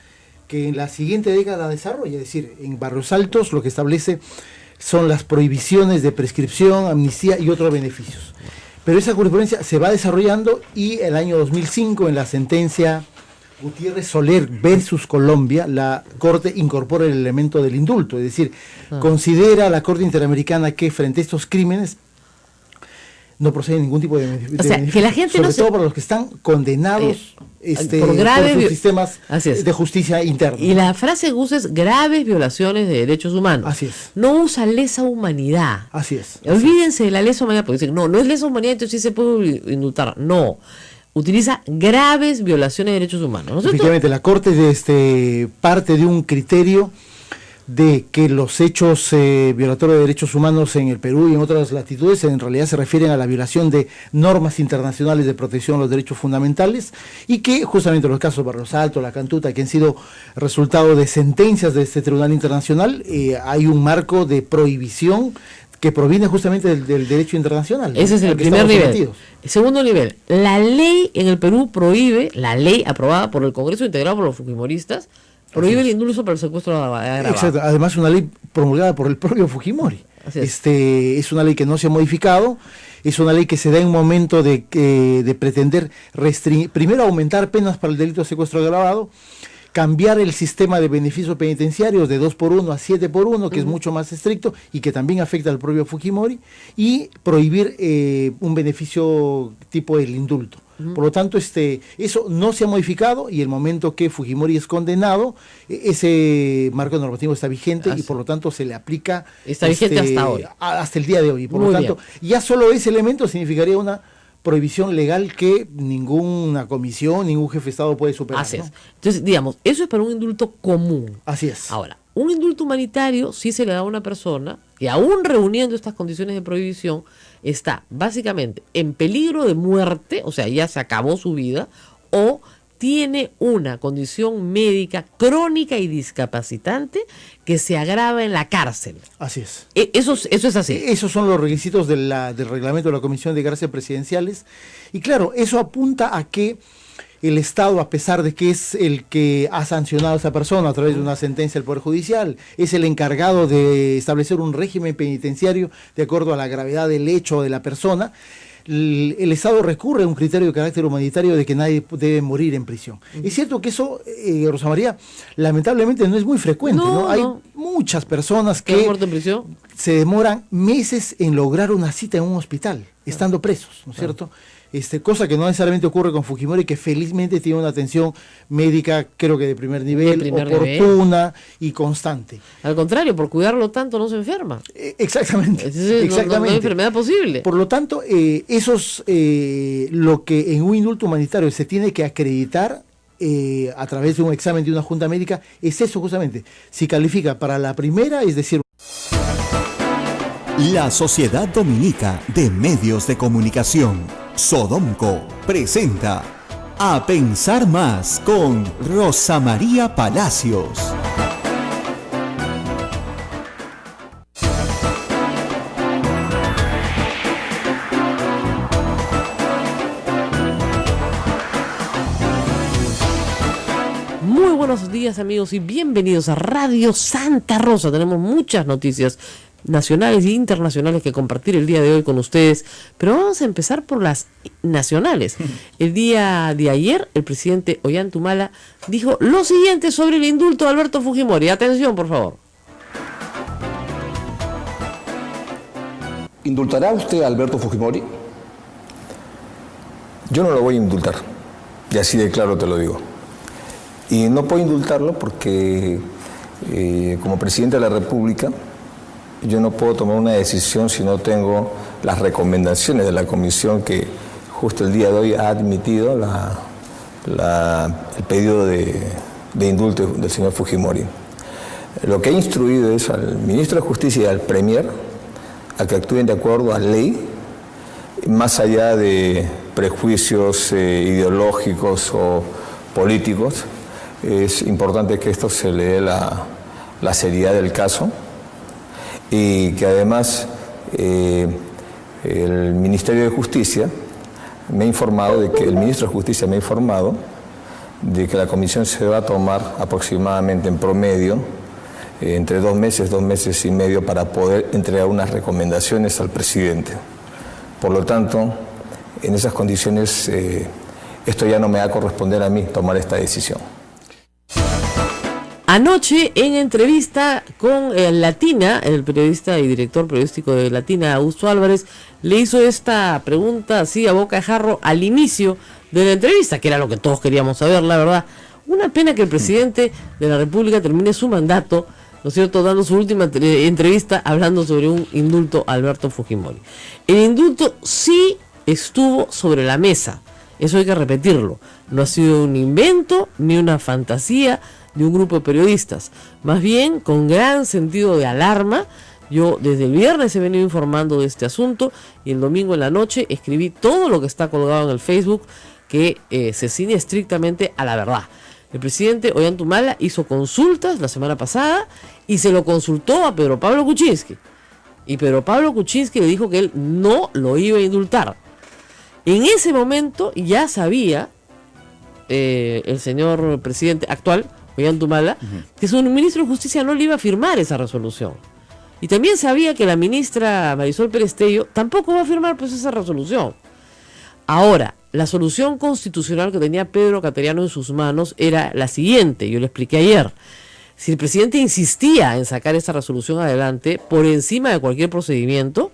que en la siguiente década desarrolla. Es decir, en Barrios Altos lo que establece son las prohibiciones de prescripción, amnistía y otros beneficios. Pero esa jurisprudencia se va desarrollando y el año 2005, en la sentencia Gutiérrez Soler versus Colombia, la Corte incorpora el elemento del indulto, es decir, considera la Corte Interamericana que frente a estos crímenes no procede ningún tipo de beneficio. O sea, que la gente sobre no todo para los que están condenados por grave sus sistemas así es. de justicia interna. Y la frase que usa es graves violaciones de derechos humanos. Así es. No usa lesa humanidad. Así es. Olvídense de la lesa humanidad, porque dicen, no es lesa humanidad, entonces sí se puede indultar. No. Utiliza graves violaciones de derechos humanos. ¿No es cierto? Efectivamente, la Corte parte de un criterio de que los hechos violatorios de derechos humanos en el Perú y en otras latitudes en realidad se refieren a la violación de normas internacionales de protección de los derechos fundamentales, y que justamente los casos Barrios Altos, La Cantuta, que han sido resultado de sentencias de este Tribunal Internacional, hay un marco de prohibición que proviene justamente del derecho internacional. Ese es el primer nivel. El segundo nivel, la ley en el Perú prohíbe, la ley aprobada por el Congreso integrado por los fujimoristas, prohíbe el indulto para el secuestro agravado. Exacto, además una ley promulgada por el propio Fujimori. Así es. Es una ley que no se ha modificado, es una ley que se da en un momento de pretender primero aumentar penas para el delito de secuestro agravado, cambiar el sistema de beneficios penitenciarios de 2x1 a 7x1, que es mucho más estricto y que también afecta al propio Fujimori, y prohibir un beneficio tipo el indulto. Por lo tanto, eso no se ha modificado, y el momento que Fujimori es condenado, ese marco normativo está vigente y por lo tanto se le aplica. Está vigente hasta hoy. Hasta el día de hoy. Por Muy lo tanto, ya solo ese elemento significaría una prohibición legal que ninguna comisión, ningún jefe de Estado puede superar. Así es. ¿no? Entonces, digamos, eso es para un indulto común. Así es. Ahora, un indulto humanitario sí se le da a una persona que, aún reuniendo estas condiciones de prohibición, está básicamente en peligro de muerte, o sea, ya se acabó su vida, o tiene una condición médica crónica y discapacitante que se agrava en la cárcel. Así es. Eso es así. Esos son los requisitos del reglamento de la Comisión de Gracias Presidenciales. Y claro, eso apunta a que el Estado, a pesar de que es el que ha sancionado a esa persona a través de una sentencia del Poder Judicial, es el encargado de establecer un régimen penitenciario de acuerdo a la gravedad del hecho de la persona, el Estado recurre a un criterio de carácter humanitario de que nadie debe morir en prisión. Es cierto que eso, Rosa María, lamentablemente no es muy frecuente, ¿no? Hay muchas personas que muerto en prisión, se demoran meses en lograr una cita en un hospital, estando presos, ¿no es cierto? Cosa que no necesariamente ocurre con Fujimori, que felizmente tiene una atención médica, creo que de primer nivel, oportuna y constante. Al contrario, por cuidarlo tanto no se enferma. Exactamente. No hay enfermedad posible. Por lo tanto, lo que en un indulto humanitario se tiene que acreditar a través de un examen de una junta médica, es eso justamente. Si califica para la primera, es decir... La Sociedad Dominica de Medios de Comunicación, Sodomco, presenta A Pensar Más con Rosa María Palacios. buenos días amigos y bienvenidos a Radio Santa Rosa. Tenemos muchas noticias nacionales e internacionales que compartir el día de hoy con ustedes, pero vamos a empezar por las nacionales. El día de ayer el presidente Ollanta Humala dijo lo siguiente sobre el indulto de Alberto Fujimori. Atención, por favor. ¿Indultará usted a Alberto Fujimori? Yo no lo voy a indultar, y así de claro te lo digo. Y no puedo indultarlo porque como presidente de la República yo no puedo tomar una decisión si no tengo las recomendaciones de la comisión que justo el día de hoy ha admitido el pedido de indulto del señor Fujimori. Lo que he instruido es al ministro de Justicia y al Premier a que actúen de acuerdo a ley, más allá de prejuicios ideológicos o políticos. Es importante que esto se le dé la seriedad del caso y que además el Ministerio de Justicia me ha informado de que el ministro de Justicia me ha informado de que la comisión se va a tomar aproximadamente en promedio entre 2 meses y medio para poder entregar unas recomendaciones al presidente. Por lo tanto, en esas condiciones esto ya no me va a corresponder a mí tomar esta decisión. Anoche, en entrevista con Latina, el periodista y director periodístico de Latina, Augusto Álvarez, le hizo esta pregunta así a boca de jarro al inicio de la entrevista, que era lo que todos queríamos saber, la verdad. Una pena que el presidente de la República termine su mandato, ¿no es cierto?, dando su última entrevista hablando sobre un indulto a Alberto Fujimori. El indulto sí estuvo sobre la mesa, eso hay que repetirlo. No ha sido un invento ni una fantasía de un grupo de periodistas, más bien con gran sentido de alarma. Yo desde el viernes he venido informando de este asunto y el domingo en la noche escribí todo lo que está colgado en el Facebook que se ciñe estrictamente a la verdad. El presidente Ollanta Humala hizo consultas la semana pasada y se lo consultó a Pedro Pablo Kuczynski, y Pedro Pablo Kuczynski le dijo que él no lo iba a indultar. En ese momento ya sabía el señor presidente actual Ollanta Humala, que su ministro de Justicia no le iba a firmar esa resolución. Y también sabía que la ministra Marisol Pérez Tello tampoco va a firmar pues esa resolución. Ahora, la solución constitucional que tenía Pedro Cateriano en sus manos era la siguiente, yo le expliqué ayer. Si el presidente insistía en sacar esa resolución adelante por encima de cualquier procedimiento,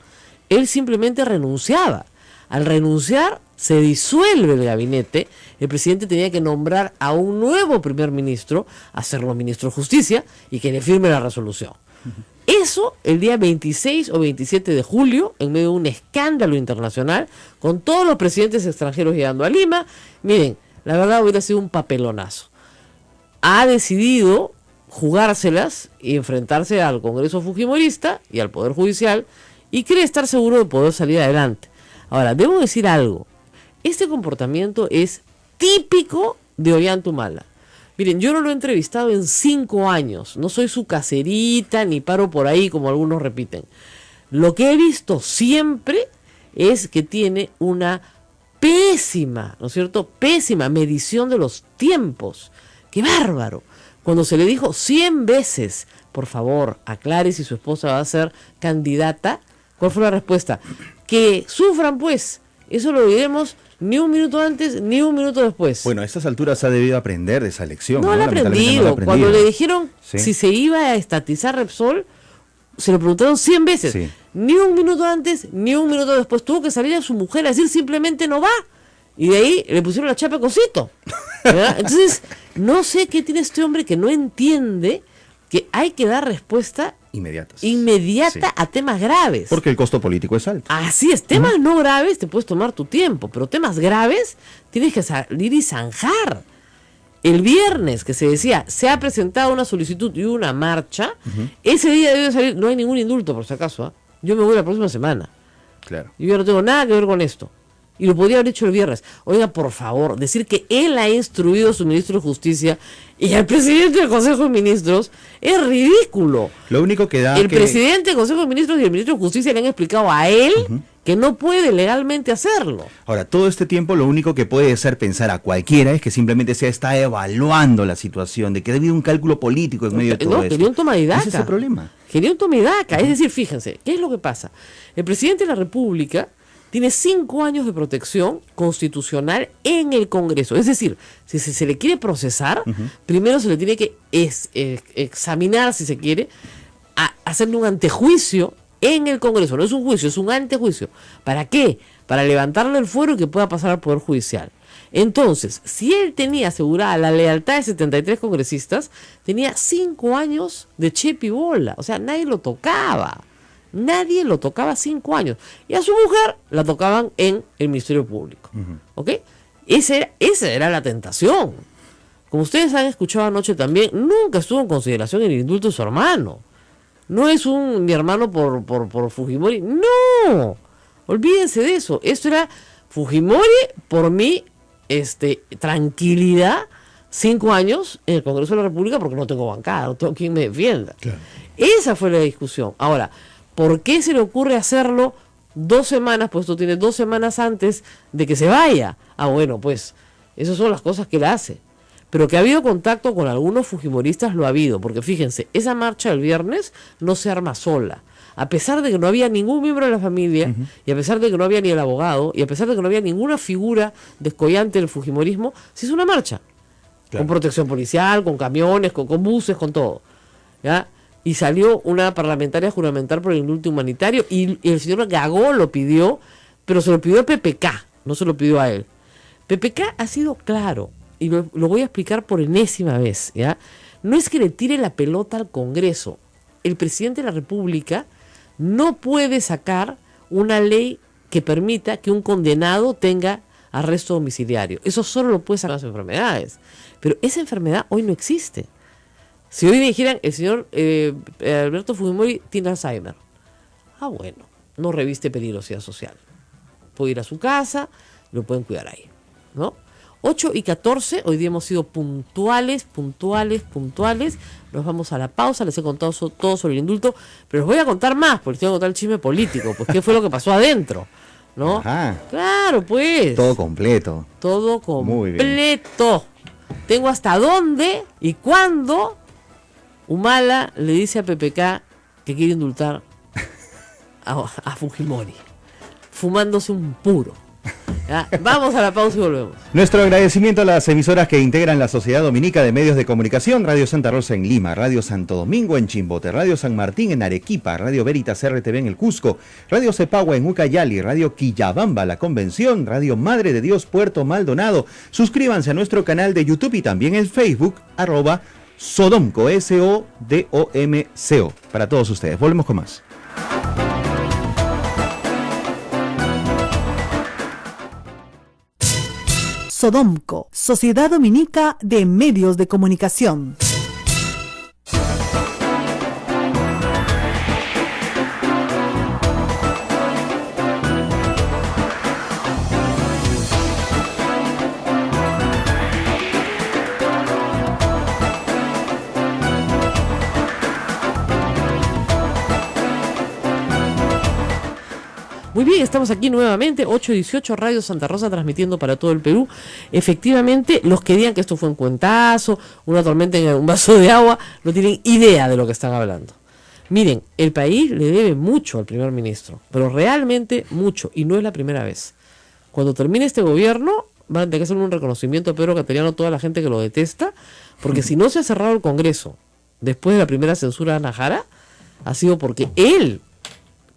él simplemente renunciaba. Al renunciar, se disuelve el gabinete, el presidente tenía que nombrar a un nuevo primer ministro, hacerlo ministro de Justicia y que le firme la resolución. Eso el día 26 o 27 de julio, en medio de un escándalo internacional, con todos los presidentes extranjeros llegando a Lima. Miren, la verdad hubiera sido un papelonazo. Ha decidido jugárselas y enfrentarse al Congreso Fujimorista y al Poder Judicial y cree estar seguro de poder salir adelante. Ahora, debo decir algo. Este comportamiento es típico de Ollanta Humala. Miren, yo no lo he entrevistado en 5 años. No soy su caserita ni paro por ahí como algunos repiten. Lo que he visto siempre es que tiene una pésima, ¿no es cierto?, pésima medición de los tiempos. ¡Qué bárbaro! Cuando se le dijo 100 veces, por favor, aclare si su esposa va a ser candidata, ¿cuál fue la respuesta? Que sufran pues, eso lo diremos ni un minuto antes ni un minuto después. Bueno, a estas alturas ha debido aprender de esa lección. No, lo ha aprendido. Cuando le dijeron si se iba a estatizar Repsol, se lo preguntaron 100 veces. Sí. Ni un minuto antes ni un minuto después. Tuvo que salir a su mujer a decir simplemente no va. Y de ahí le pusieron la chapa a Cosito. Entonces, no sé qué tiene este hombre que no entiende que hay que dar respuesta inmediata sí, a temas graves. Porque el costo político es alto. Así es, temas no graves te puedes tomar tu tiempo, pero temas graves tienes que salir y zanjar. El viernes que se decía, se ha presentado una solicitud y una marcha, ese día debe salir, no hay ningún indulto por si acaso, yo me voy la próxima semana. Claro. Yo ya no tengo nada que ver con esto. Y lo podría haber hecho el viernes. Oiga, por favor, decir que él ha instruido a su ministro de Justicia y al presidente del Consejo de Ministros es ridículo. Lo único que da el presidente del Consejo de Ministros y el ministro de Justicia le han explicado a él que no puede legalmente hacerlo. Ahora, todo este tiempo lo único que puede hacer pensar a cualquiera es que simplemente se está evaluando la situación, de que ha habido un cálculo político en medio de todo esto. Quería un toma y daca. Ese es el problema. Quería un toma y daca. Es decir, fíjense, ¿qué es lo que pasa? El presidente de la República tiene 5 años de protección constitucional en el Congreso. Es decir, si se le quiere procesar, primero se le tiene que examinar, si se quiere, hacerle un antejuicio en el Congreso. No es un juicio, es un antejuicio. ¿Para qué? Para levantarle el fuero y que pueda pasar al Poder Judicial. Entonces, si él tenía asegurada la lealtad de 73 congresistas, tenía 5 años de chepibola. O sea, nadie lo tocaba. Nadie lo tocaba 5 años. Y a su mujer la tocaban en el Ministerio Público. ¿Ok? Esa era la tentación. Como ustedes han escuchado anoche también, nunca estuvo en consideración el indulto de su hermano. No es mi hermano por Fujimori. No. Olvídense de eso. Esto era Fujimori por mi tranquilidad. 5 años en el Congreso de la República porque no tengo bancada, no tengo quien me defienda. Claro. Esa fue la discusión. Ahora, ¿por qué se le ocurre hacerlo 2 semanas? Pues esto tiene 2 semanas antes de que se vaya. Bueno, pues esas son las cosas que él hace. Pero que ha habido contacto con algunos fujimoristas, lo ha habido. Porque fíjense, esa marcha del viernes no se arma sola. A pesar de que no había ningún miembro de la familia, y a pesar de que no había ni el abogado, y a pesar de que no había ninguna figura descollante del fujimorismo, se hizo una marcha. Claro. Con protección policial, con camiones, con buses, con todo. ¿Ya? Y salió una parlamentaria a juramentar por el indulto humanitario y el señor Gagó lo pidió, pero se lo pidió a PPK, no se lo pidió a él. PPK ha sido claro, y lo voy a explicar por enésima vez, ¿ya? No es que le tire la pelota al Congreso. El presidente de la República no puede sacar una ley que permita que un condenado tenga arresto domiciliario. Eso solo lo puede sacar las enfermedades. Pero esa enfermedad hoy no existe. Si hoy me dijeran, el señor Alberto Fujimori tiene Alzheimer. Bueno, no reviste peligrosidad social. Puede ir a su casa, lo pueden cuidar ahí, ¿no? 8:14, hoy día hemos sido puntuales. Nos vamos a la pausa, les he contado todo sobre el indulto, pero les voy a contar más, porque les tengo que contar el chisme político, pues qué fue lo que pasó adentro, ¿no? Ajá. Claro, pues. Todo completo. Todo completo. Tengo hasta dónde y cuándo Humala le dice a PPK que quiere indultar a Fujimori, fumándose un puro. ¿Ya? Vamos a la pausa y volvemos. Nuestro agradecimiento a las emisoras que integran la Sociedad Dominica de Medios de Comunicación: Radio Santa Rosa en Lima, Radio Santo Domingo en Chimbote, Radio San Martín en Arequipa, Radio Veritas RTV en el Cusco, Radio Cepagua en Ucayali, Radio Quillabamba La Convención, Radio Madre de Dios Puerto Maldonado. Suscríbanse a nuestro canal de YouTube y también en Facebook, @Sodomco, SODOMCO. Para todos ustedes, volvemos con más. Sodomco, Sociedad Dominica de Medios de Comunicación. Muy bien, estamos aquí nuevamente, 8:18, Radio Santa Rosa, transmitiendo para todo el Perú. Efectivamente, los que digan que esto fue un cuentazo, una tormenta en un vaso de agua, no tienen idea de lo que están hablando. Miren, el país le debe mucho al primer ministro, pero realmente mucho, y no es la primera vez. Cuando termine este gobierno, van a tener que hacer un reconocimiento a Pedro Cateriano a toda la gente que lo detesta, porque si no se ha cerrado el Congreso después de la primera censura de Ana Jara, ha sido porque él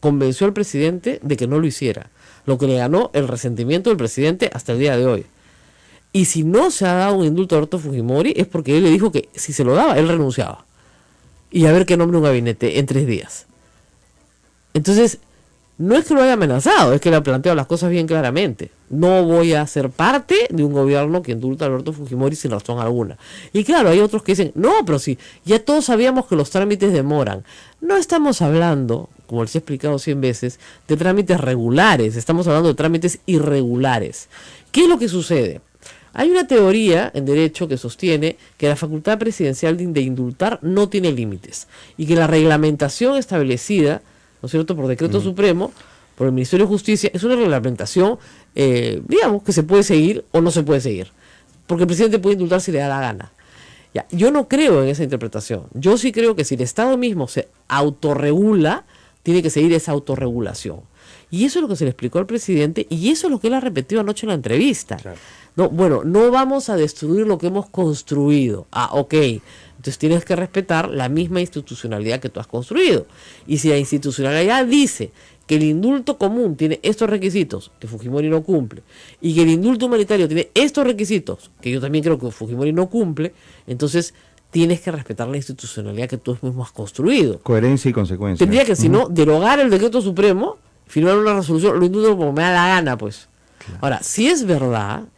convenció al presidente de que no lo hiciera, lo que le ganó el resentimiento del presidente hasta el día de hoy. Y si no se ha dado un indulto a Alberto Fujimori es porque él le dijo que si se lo daba, él renunciaba. Y a ver qué nombre un gabinete en 3 días. Entonces, no es que lo haya amenazado, es que le ha planteado las cosas bien claramente. No voy a ser parte de un gobierno que indulta a Alberto Fujimori sin razón alguna. Y claro, hay otros que dicen, no, pero sí, ya todos sabíamos que los trámites demoran. No estamos hablando, como les he explicado 100 veces, de trámites regulares, estamos hablando de trámites irregulares. ¿Qué es lo que sucede? Hay una teoría en derecho que sostiene que la facultad presidencial de indultar no tiene límites y que la reglamentación establecida, ¿no es cierto?, por decreto supremo, por el Ministerio de Justicia, es una reglamentación, digamos, que se puede seguir o no se puede seguir, porque el presidente puede indultar si le da la gana. Ya, yo no creo en esa interpretación. Yo sí creo que si el Estado mismo se autorregula, tiene que seguir esa autorregulación. Y eso es lo que se le explicó al presidente y eso es lo que él ha repetido anoche en la entrevista. Claro. No, bueno, no vamos a destruir lo que hemos construido. Ah, ok. Entonces tienes que respetar la misma institucionalidad que tú has construido. Y si la institucionalidad dice que el indulto común tiene estos requisitos que Fujimori no cumple y que el indulto humanitario tiene estos requisitos que yo también creo que Fujimori no cumple, entonces tienes que respetar la institucionalidad que tú mismo has construido. Coherencia y consecuencia. Tendría que, si no, derogar el decreto supremo, firmar una resolución, lo indulto como me da la gana, pues. Claro. Ahora, si es verdad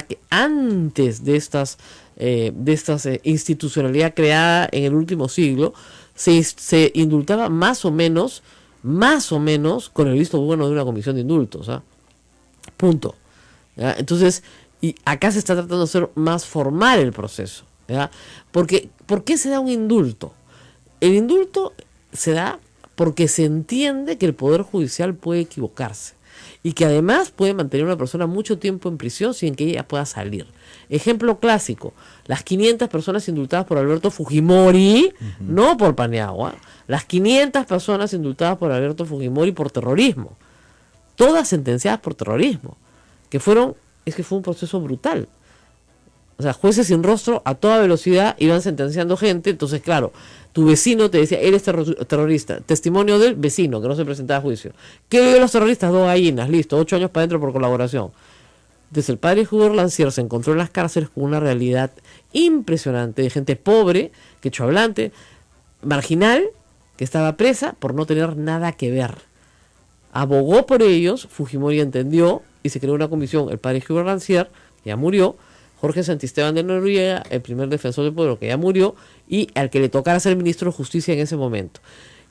que antes de estas institucionalidad creada en el último siglo, se indultaba más o menos con el visto bueno de una comisión de indultos, ¿ah? Punto. ¿Ya? Entonces, y acá se está tratando de hacer más formal el proceso, ¿ya? Porque, ¿por qué se da un indulto? El indulto se da porque se entiende que el Poder Judicial puede equivocarse y que además puede mantener a una persona mucho tiempo en prisión sin que ella pueda salir. Ejemplo clásico, las 500 personas indultadas por Alberto Fujimori, no por Paniagua, las 500 personas indultadas por Alberto Fujimori por terrorismo, todas sentenciadas por terrorismo, es que fue un proceso brutal. O sea, jueces sin rostro a toda velocidad iban sentenciando gente. Entonces, claro, tu vecino te decía, eres terrorista. Testimonio del vecino, que no se presentaba a juicio. ¿Qué vio los terroristas? 2 gallinas, listo, 8 años para adentro por colaboración. Entonces, el padre Hugo Lancier se encontró en las cárceles con una realidad impresionante de gente pobre, quechohablante, marginal, que estaba presa por no tener nada que ver. Abogó por ellos, Fujimori entendió y se creó una comisión. El padre Hugo Lancier, que ya murió, Jorge Santisteban de Noriega, el primer defensor del pueblo, que ya murió, y al que le tocara ser ministro de Justicia en ese momento.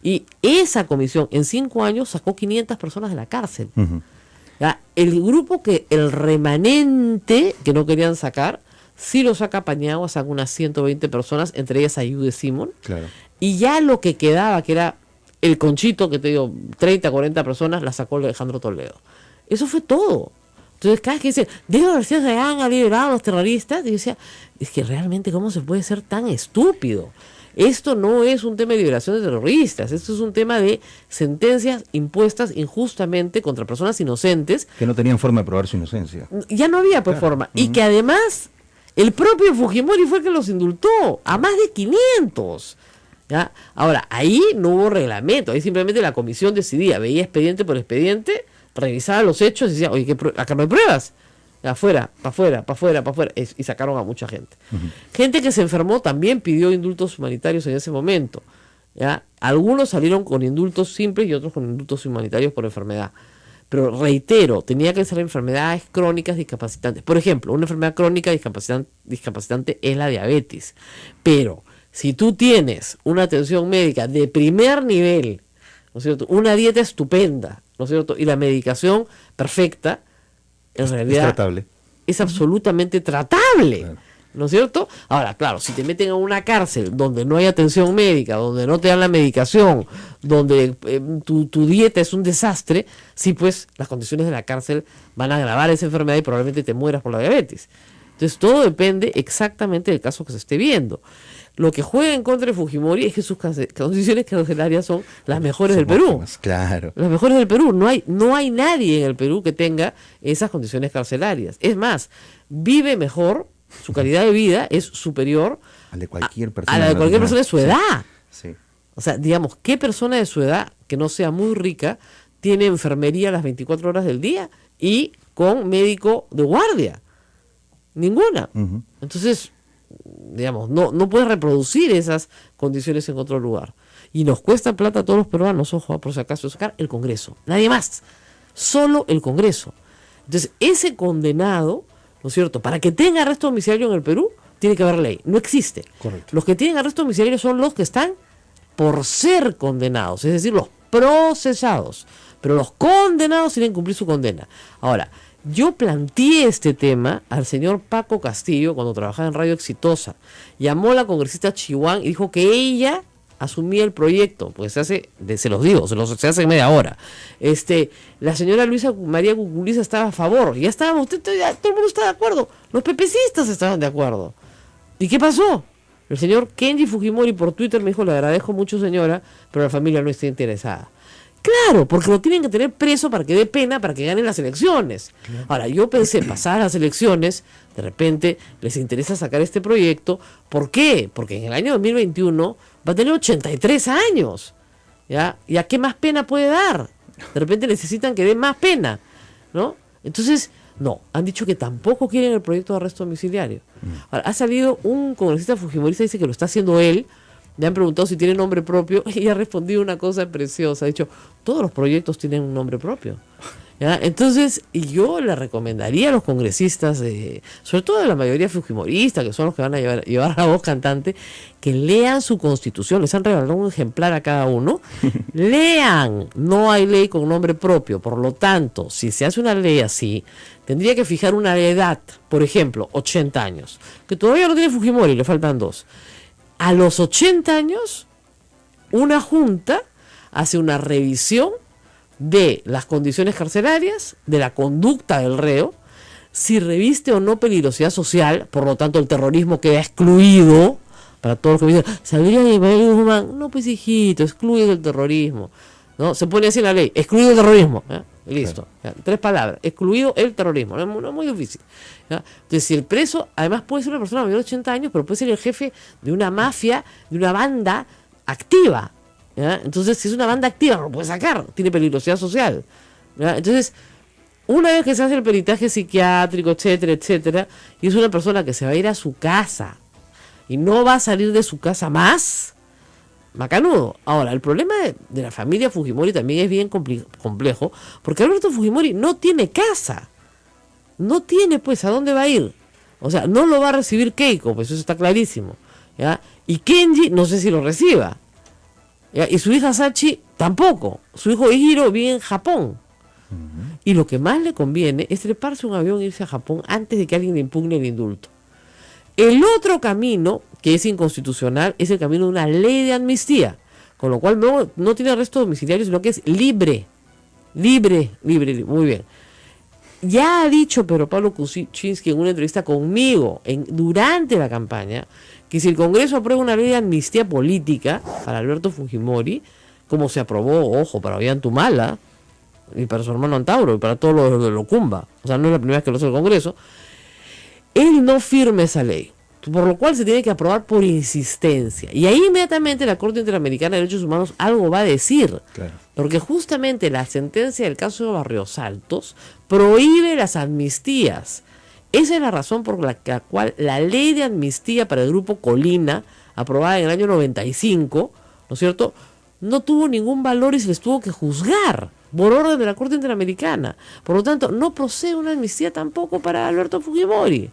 Y esa comisión en 5 años sacó 500 personas de la cárcel. ¿Ya? El grupo el remanente que no querían sacar, sí lo saca Paniagua, saca unas 120 personas, entre ellas Ayude Simón. Claro. Y ya lo que quedaba, que era el conchito, que te digo, 30, 40 personas, la sacó Alejandro Toledo. Eso fue todo. Entonces, cada vez que dicen, Diego García Sayán ha liberado a los terroristas, y yo decía, es que realmente, ¿cómo se puede ser tan estúpido? Esto no es un tema de liberación de terroristas, esto es un tema de sentencias impuestas injustamente contra personas inocentes. Que no tenían forma de probar su inocencia. Ya no había pues forma. Y que además, el propio Fujimori fue el que los indultó, a más de 500. ¿Ya? Ahora, ahí no hubo reglamento, ahí simplemente la comisión decidía, veía expediente por expediente, revisaba los hechos y decía, oye, acá no hay pruebas. Afuera, para afuera. Y sacaron a mucha gente. Gente que se enfermó también pidió indultos humanitarios en ese momento. ¿Ya? Algunos salieron con indultos simples y otros con indultos humanitarios por enfermedad. Pero reitero, tenía que ser enfermedades crónicas discapacitantes. Por ejemplo, una enfermedad crónica discapacitante es la diabetes. Pero si tú tienes una atención médica de primer nivel, ¿no es cierto?, una dieta estupenda, ¿no es cierto?, y la medicación perfecta, en realidad es absolutamente tratable, claro, ¿no es cierto? Ahora, claro, si te meten a una cárcel donde no hay atención médica, donde no te dan la medicación, donde tu dieta es un desastre, sí, pues las condiciones de la cárcel van a agravar esa enfermedad y probablemente te mueras por la diabetes. Entonces todo depende exactamente del caso que se esté viendo. Lo que juega en contra de Fujimori es que sus condiciones carcelarias son las mejores del Perú. Claro. Las mejores del Perú. No hay nadie en el Perú que tenga esas condiciones carcelarias. Es más, vive mejor, su calidad de vida es superior a la de cualquier persona, a la de cualquier persona de su edad. Sí. O sea, digamos, ¿qué persona de su edad que no sea muy rica tiene enfermería las 24 horas del día y con médico de guardia? Ninguna. Entonces, digamos, no puedes reproducir esas condiciones en otro lugar. y nos cuesta plata a todos los peruanos, ojo, por si acaso, sacar el Congreso, nadie más, solo el Congreso. Entonces, ese condenado, ¿no es cierto?, para que tenga arresto domiciliario en el Perú, tiene que haber ley, no existe. Correcto. Los que tienen arresto domiciliario son los que están por ser condenados, es decir, los procesados, pero los condenados tienen que cumplir su condena. Ahora, yo planteé este tema al señor Paco Castillo cuando trabajaba en Radio Exitosa. Llamó a la congresista Chihuán y dijo que ella asumía el proyecto, pues se hace media hora. La señora Luisa María Cuculiza estaba a favor, ya estábamos, todo el mundo estaba de acuerdo, los pepecistas estaban de acuerdo. ¿Y qué pasó? El señor Kenji Fujimori por Twitter me dijo, le agradezco mucho señora, pero la familia no está interesada. Claro, porque lo tienen que tener preso para que dé pena, para que ganen las elecciones. Claro. Ahora, yo pensé, pasar las elecciones, de repente les interesa sacar este proyecto. ¿Por qué? Porque en el año 2021 va a tener 83 años. ¿Ya? ¿Y a qué más pena puede dar? De repente necesitan que dé más pena, ¿no? Entonces, no, han dicho que tampoco quieren el proyecto de arresto domiciliario. Ahora, ha salido un congresista fujimorista, dice que lo está haciendo él. Le han preguntado si tiene nombre propio y ha respondido una cosa preciosa. Ha dicho, todos los proyectos tienen un nombre propio. ¿Ya? Entonces, y yo le recomendaría a los congresistas, sobre todo de la mayoría fujimorista, que son los que van a llevar la voz cantante, que lean su constitución. Les han regalado un ejemplar a cada uno. Lean. No hay ley con nombre propio. Por lo tanto, si se hace una ley así, tendría que fijar una edad, por ejemplo, 80 años, que todavía no tiene Fujimori, le faltan 2. A los 80 años, una junta hace una revisión de las condiciones carcelarias, de la conducta del reo, si reviste o no peligrosidad social, por lo tanto el terrorismo queda excluido, para todos los que me dicen, ¿sabría que Guzmán? No, pues hijito, excluye el terrorismo, ¿no? Se pone así en la ley, excluido el terrorismo, ¿ya? Listo, ¿ya? 3 palabras, excluido el terrorismo, no es muy difícil, ¿ya? Entonces, si el preso, además puede ser una persona mayor de 80 años, pero puede ser el jefe de una mafia, de una banda activa, ¿ya? Entonces, si es una banda activa, no lo puede sacar, tiene peligrosidad social, ¿ya? Entonces, una vez que se hace el peritaje psiquiátrico, etcétera, etcétera, y es una persona que se va a ir a su casa y no va a salir de su casa más, macanudo. Ahora, el problema de la familia Fujimori también es bien complejo, porque Alberto Fujimori no tiene casa, no tiene pues a dónde va a ir, o sea, no lo va a recibir Keiko, pues eso está clarísimo, ¿ya? Y Kenji no sé si lo reciba, ¿ya? Y su hija Sachi tampoco, su hijo Hiro vive en Japón, y lo que más le conviene es treparse un avión e irse a Japón antes de que alguien le impugne el indulto. El otro camino, que es inconstitucional, es el camino de una ley de amnistía, con lo cual no tiene arresto domiciliario, sino que es libre, muy bien. Ya ha dicho Pedro Pablo Kuczynski en una entrevista conmigo durante la campaña, que si el Congreso aprueba una ley de amnistía política para Alberto Fujimori, como se aprobó, ojo, para Ollantumala, y para su hermano Antauro, y para todos los de Locumba, o sea, no es la primera vez que lo hace el Congreso, él no firme esa ley, por lo cual se tiene que aprobar por insistencia. Y ahí inmediatamente la Corte Interamericana de Derechos Humanos algo va a decir. Claro. Porque justamente la sentencia del caso de Barrios Altos prohíbe las amnistías. Esa es la razón por la cual la ley de amnistía para el Grupo Colina, aprobada en el año 95, ¿no es cierto?, no tuvo ningún valor y se les tuvo que juzgar por orden de la Corte Interamericana. Por lo tanto, no procede una amnistía tampoco para Alberto Fujimori.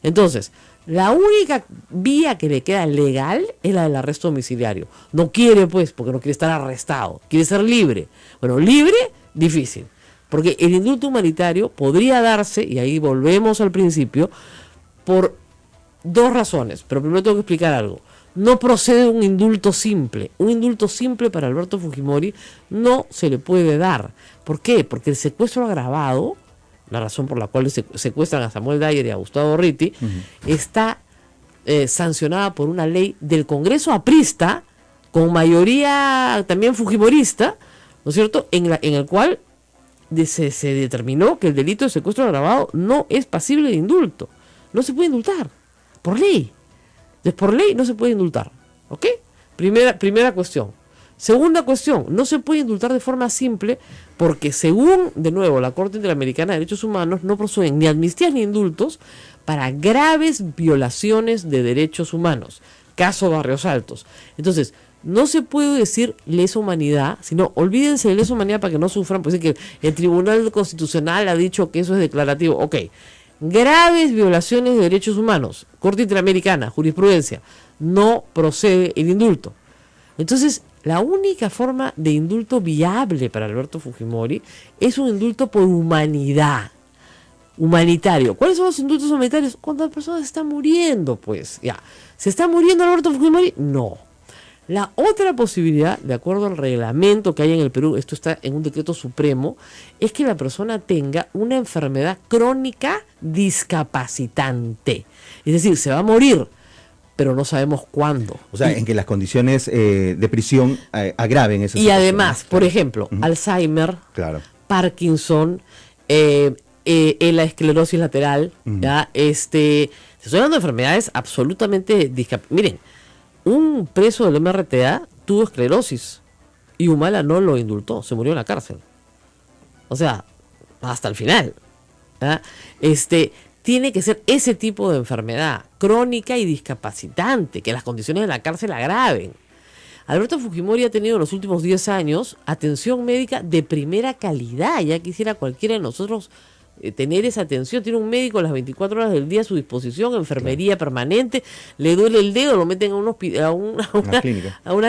Entonces, la única vía que le queda legal es la del arresto domiciliario. No quiere, pues, porque no quiere estar arrestado, quiere ser libre. Bueno, libre, difícil, porque el indulto humanitario podría darse, y ahí volvemos al principio, por 2 razones, pero primero tengo que explicar algo. No procede un indulto simple. Un indulto simple para Alberto Fujimori no se le puede dar. ¿Por qué? Porque el secuestro agravado, la razón por la cual secuestran a Samuel Dyer y a Gustavo Ritti, está sancionada por una ley del Congreso aprista, con mayoría también fujimorista, ¿no es cierto?, en el cual se determinó que el delito de secuestro agravado no es pasible de indulto. No se puede indultar, por ley. Entonces, por ley no se puede indultar, ¿ok? Primera cuestión. Segunda cuestión, no se puede indultar de forma simple porque según, de nuevo, la Corte Interamericana de Derechos Humanos, no proceden ni amnistías ni indultos para graves violaciones de derechos humanos. Caso Barrios Altos. Entonces, no se puede decir lesa humanidad, sino olvídense de lesa humanidad para que no sufran, pues es que el Tribunal Constitucional ha dicho que eso es declarativo. Ok, graves violaciones de derechos humanos, Corte Interamericana, jurisprudencia, no procede el indulto. Entonces, la única forma de indulto viable para Alberto Fujimori es un indulto por humanidad, humanitario. ¿Cuáles son los indultos humanitarios? Cuando la persona se está muriendo, pues, ya. ¿Se está muriendo Alberto Fujimori? No. La otra posibilidad, de acuerdo al reglamento que hay en el Perú, esto está en un decreto supremo, es que la persona tenga una enfermedad crónica discapacitante. Es decir, se va a morir, pero no sabemos cuándo. O sea, en que las condiciones de prisión agraven esa situación. Y además, por ejemplo, Alzheimer, Parkinson, la esclerosis lateral, ¿ya? Estoy hablando de enfermedades absolutamente discapacitadas. Miren, un preso del MRTA tuvo esclerosis y Humala no lo indultó, se murió en la cárcel. O sea, hasta el final. ¿Ya? Tiene que ser ese tipo de enfermedad crónica y discapacitante, que las condiciones de la cárcel agraven. Alberto Fujimori ha tenido en los últimos 10 años atención médica de primera calidad. Ya quisiera cualquiera de nosotros tener esa atención. Tiene un médico a las 24 horas del día a su disposición, enfermería permanente, le duele el dedo, lo meten a una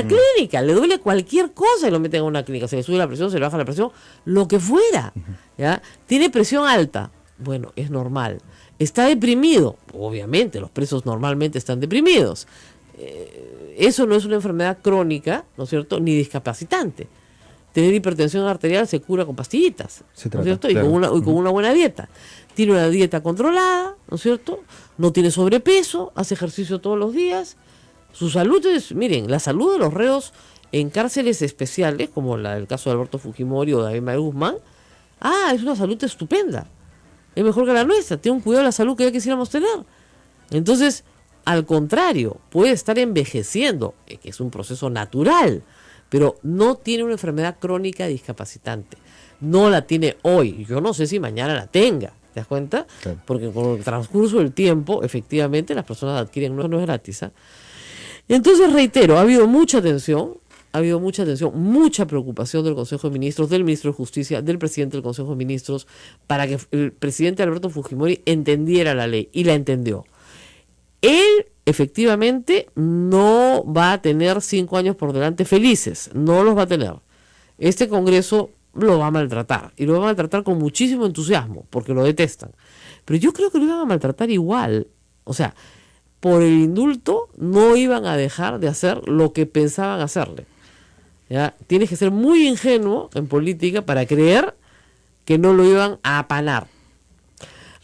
clínica, le duele cualquier cosa y lo meten a una clínica, se le sube la presión, se le baja la presión, lo que fuera. ¿Ya? Tiene presión alta, bueno, es normal. Está deprimido, obviamente, los presos normalmente están deprimidos. Eso no es una enfermedad crónica, ¿no es cierto?, ni discapacitante. Tener hipertensión arterial se cura con pastillitas, ¿no es cierto? Claro. Y con una buena dieta. Tiene una dieta controlada, ¿no es cierto? No tiene sobrepeso, hace ejercicio todos los días. Su salud es, miren, la salud de los reos en cárceles especiales, como el caso de Alberto Fujimori o de David Mael Guzmán, es una salud estupenda. Es mejor que la nuestra, tiene un cuidado de la salud que ya quisiéramos tener. Entonces, al contrario, puede estar envejeciendo, que es un proceso natural, pero no tiene una enfermedad crónica discapacitante. No la tiene hoy. Yo no sé si mañana la tenga. ¿Te das cuenta? Claro. Porque con el transcurso del tiempo, efectivamente, las personas adquieren, no es gratis. Entonces, reitero, ha habido mucha atención, mucha preocupación del Consejo de Ministros, del Ministro de Justicia, del Presidente del Consejo de Ministros, para que el presidente Alberto Fujimori entendiera la ley, y la entendió. Él efectivamente no va a tener 5 años por delante felices, no los va a tener. Este Congreso lo va a maltratar, y lo va a maltratar con muchísimo entusiasmo, porque lo detestan. Pero yo creo que lo iban a maltratar igual. O sea, por el indulto no iban a dejar de hacer lo que pensaban hacerle. ¿Ya? Tienes que ser muy ingenuo en política para creer que no lo iban a apanar.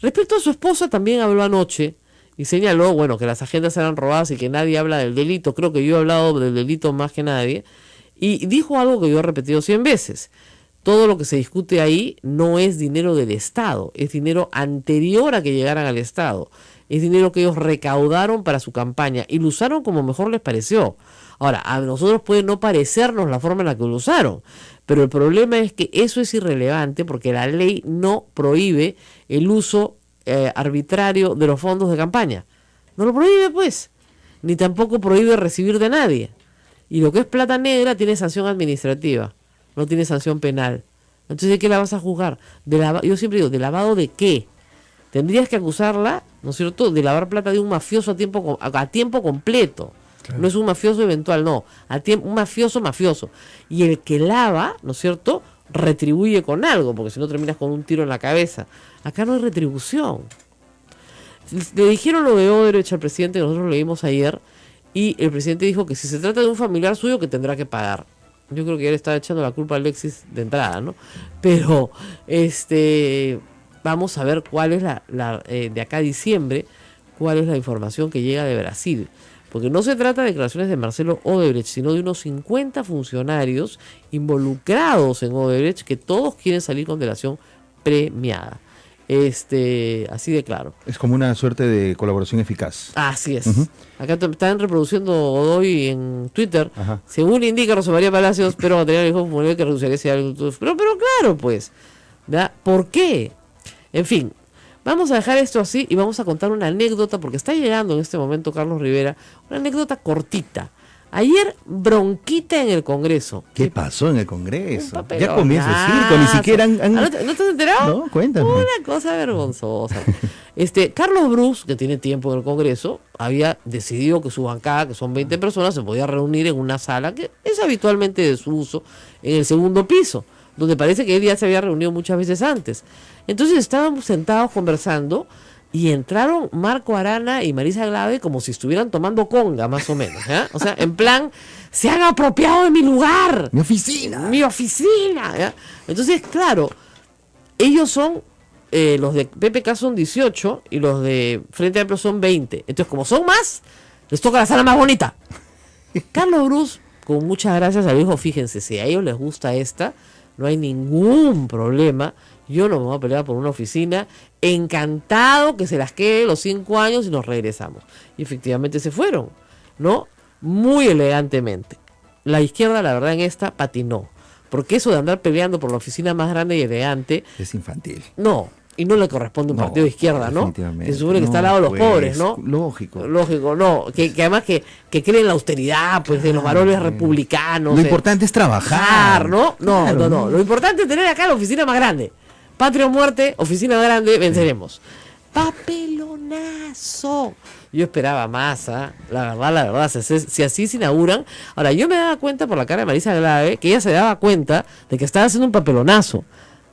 Respecto a su esposa, también habló anoche y señaló, bueno, que las agendas eran robadas y que nadie habla del delito. Creo que yo he hablado del delito más que nadie. Y dijo algo que yo he repetido 100 veces. Todo lo que se discute ahí no es dinero del Estado, es dinero anterior a que llegaran al Estado. Es dinero que ellos recaudaron para su campaña y lo usaron como mejor les pareció. Ahora, a nosotros puede no parecernos la forma en la que lo usaron, pero el problema es que eso es irrelevante porque la ley no prohíbe el uso arbitrario de los fondos de campaña. No lo prohíbe, pues, ni tampoco prohíbe recibir de nadie. Y lo que es plata negra tiene sanción administrativa, no tiene sanción penal. Entonces, ¿de qué la vas a juzgar? Yo siempre digo, ¿de lavado de qué? Tendrías que acusarla, ¿no es cierto?, de lavar plata de un mafioso a tiempo completo. Claro. No es un mafioso eventual, no. Un mafioso. Y el que lava, ¿no es cierto?, retribuye con algo, porque si no terminas con un tiro en la cabeza. Acá no hay retribución. Le dijeron lo de Odebrecht al presidente, que nosotros lo leímos ayer, y el presidente dijo que si se trata de un familiar suyo, que tendrá que pagar. Yo creo que él estaba echando la culpa a Alexis de entrada, ¿no? Pero, vamos a ver cuál es de acá a diciembre, cuál es la información que llega de Brasil. Porque no se trata de declaraciones de Marcelo Odebrecht, sino de unos 50 funcionarios involucrados en Odebrecht que todos quieren salir con delación premiada. Así de claro. Es como una suerte de colaboración eficaz. Así es. Acá están reproduciendo Godoy en Twitter. Ajá. Según indica Rosa María Palacios, pero material dijo que renunciaría si algo. Pero claro, pues. ¿Verdad? ¿Por qué? En fin. Vamos a dejar esto así y vamos a contar una anécdota, porque está llegando en este momento Carlos Rivera, una anécdota cortita Ayer bronquita en el Congreso. ¿Qué pasó en el Congreso? Papelonazo. Ya comienza el circo, ni siquiera ¿No te has enterado? No, cuéntame. Una cosa vergonzosa. Carlos Bruce, que tiene tiempo en el Congreso, había decidido que su bancada, que son 20 personas, se podía reunir en una sala que es habitualmente de su uso, en el segundo piso, donde parece que él ya se había reunido muchas veces antes. Entonces estaban sentados conversando y entraron Marco Arana y Marisa Glave como si estuvieran tomando conga, más o menos. ¿Ya? O sea, en plan, se han apropiado de mi lugar. Mi oficina. Mi oficina. ¿Ya? Entonces, claro, ellos son, los de PPK son 18 y los de Frente Amplio son 20. Entonces, como son más, les toca la sala más bonita. Carlos Bruce, con muchas gracias, le dijo, fíjense, si a ellos les gusta esta, no hay ningún problema. Yo no me voy a pelear por una oficina. Encantado que se las quede los 5 años y nos regresamos. Y efectivamente se fueron, ¿no? Muy elegantemente. La izquierda, la verdad, en esta patinó. Porque eso de andar peleando por la oficina más grande y elegante... Es infantil. No, y no le corresponde a un partido de izquierda, ¿no? Que se supone que está al lado de los pobres, ¿no? Lógico. Lógico, no. Que además que creen en la austeridad, pues, de los varones republicanos. Lo importante es trabajar, ¿no? No. Lo importante es tener acá la oficina más grande. Patria o muerte, oficina grande, venceremos. Papelonazo. Yo esperaba más, ¿eh? La verdad, si así se inauguran. Ahora, yo me daba cuenta por la cara de Marisa Glave que ella se daba cuenta de que estaba haciendo un papelonazo,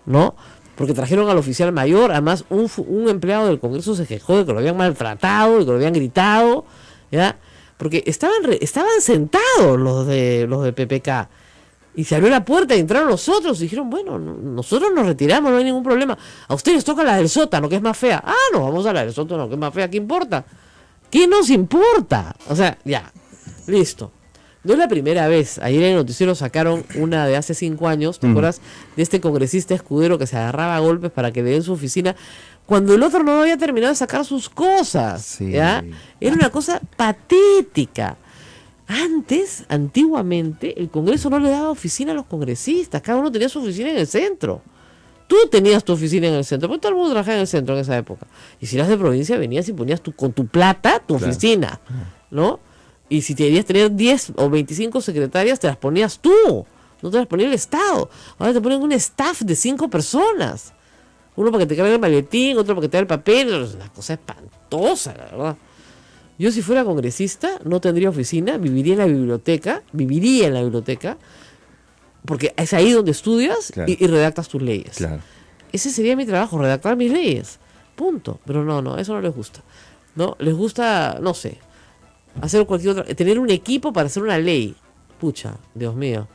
¿no? Porque trajeron al oficial mayor, además un empleado del Congreso se quejó de que lo habían maltratado, de que lo habían gritado, ¿ya? Porque estaban sentados los de PPK. Y se abrió la puerta y entraron los otros y dijeron, bueno, nosotros nos retiramos, no hay ningún problema. A ustedes toca la del sótano, que es más fea. Ah, no, vamos a la del sótano, que es más fea, ¿qué importa? ¿Qué nos importa? O sea, ya, listo. No es la primera vez. Ayer en el noticiero sacaron una de hace 5 años, ¿te acuerdas? De este congresista escudero que se agarraba a golpes para que le den su oficina, cuando el otro no había terminado de sacar sus cosas. Sí. ¿Ya? Era una cosa patética. Antiguamente, el Congreso no le daba oficina a los congresistas, cada uno tenía su oficina en el centro. Tú tenías tu oficina en el centro, porque todo el mundo trabajaba en el centro en esa época. Y si eras de provincia, venías y ponías con tu plata tu oficina, ¿no? Y si querías tener 10 o 25 secretarias, te las ponías tú, no te las ponía el Estado. Ahora te ponen un staff de 5 personas. Uno para que te cargue el maletín, otro para que te haga el papel. Es una cosa espantosa, la verdad. Yo si fuera congresista no tendría oficina, viviría en la biblioteca, porque es ahí donde estudias y redactas tus leyes. Claro. Ese sería mi trabajo, redactar mis leyes, punto. Pero no, eso no les gusta. No, les gusta, no sé, hacer cualquier otra, tener un equipo para hacer una ley. Pucha, Dios mío.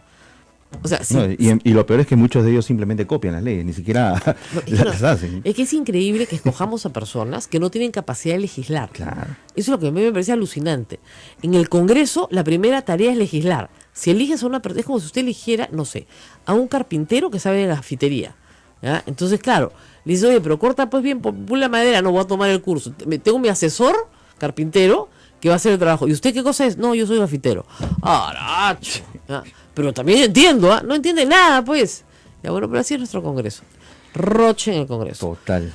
O sea, sí, y lo peor es que muchos de ellos simplemente copian las leyes, ni siquiera las hacen. Es que es increíble que escojamos a personas que no tienen capacidad de legislar. Claro. Eso es lo que a mí me parece alucinante. En el Congreso, la primera tarea es legislar. Si eliges a una persona, es como si usted eligiera, no sé, a un carpintero que sabe de la gafitería. ¿Ya? Entonces, claro, le dice, oye, pero corta pues bien, pon la madera, no voy a tomar el curso. Tengo mi asesor, carpintero, que va a hacer el trabajo. ¿Y usted qué cosa es? No, yo soy gafitero. ¡Aracho! ¿Ya? Pero también entiendo, no entiende nada, pues. Ya bueno, pero así es nuestro Congreso. Roche en el Congreso. Total.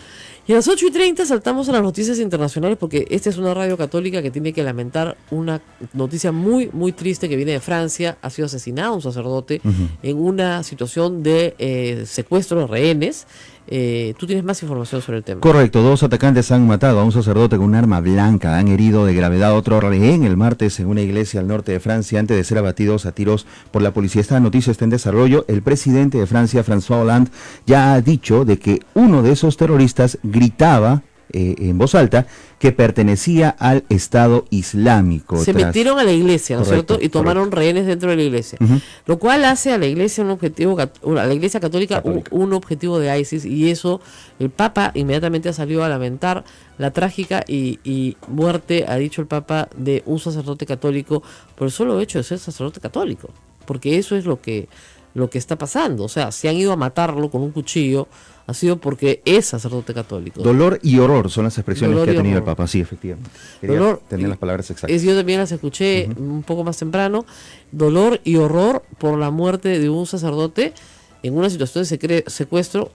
Y a las 8:30 saltamos a las noticias internacionales porque esta es una radio católica que tiene que lamentar una noticia muy, muy triste que viene de Francia. Ha sido asesinado un sacerdote en una situación de secuestro de rehenes. Tú tienes más información sobre el tema. Correcto, 2 atacantes han matado a un sacerdote con un arma blanca, han herido de gravedad a otro rehén el martes en una iglesia al norte de Francia antes de ser abatidos a tiros por la policía. Esta noticia está en desarrollo. El presidente de Francia, François Hollande, ya ha dicho de que uno de esos terroristas gritaba en voz alta que pertenecía al Estado Islámico. Se metieron a la iglesia, ¿no es cierto? Y tomaron rehenes dentro de la iglesia, lo cual hace a la iglesia a la iglesia católica. Un objetivo de ISIS, y eso el Papa inmediatamente ha salido a lamentar la trágica y muerte, ha dicho el Papa, de un sacerdote católico por el solo hecho de ser sacerdote católico, porque eso es lo que está pasando. O sea, se han ido a matarlo con un cuchillo, ha sido porque es sacerdote católico. Dolor y horror son las expresiones que ha tenido el Papa, sí, efectivamente. Quería tener las palabras exactas. Yo también las escuché un poco más temprano. Dolor y horror por la muerte de un sacerdote en una situación de secuestro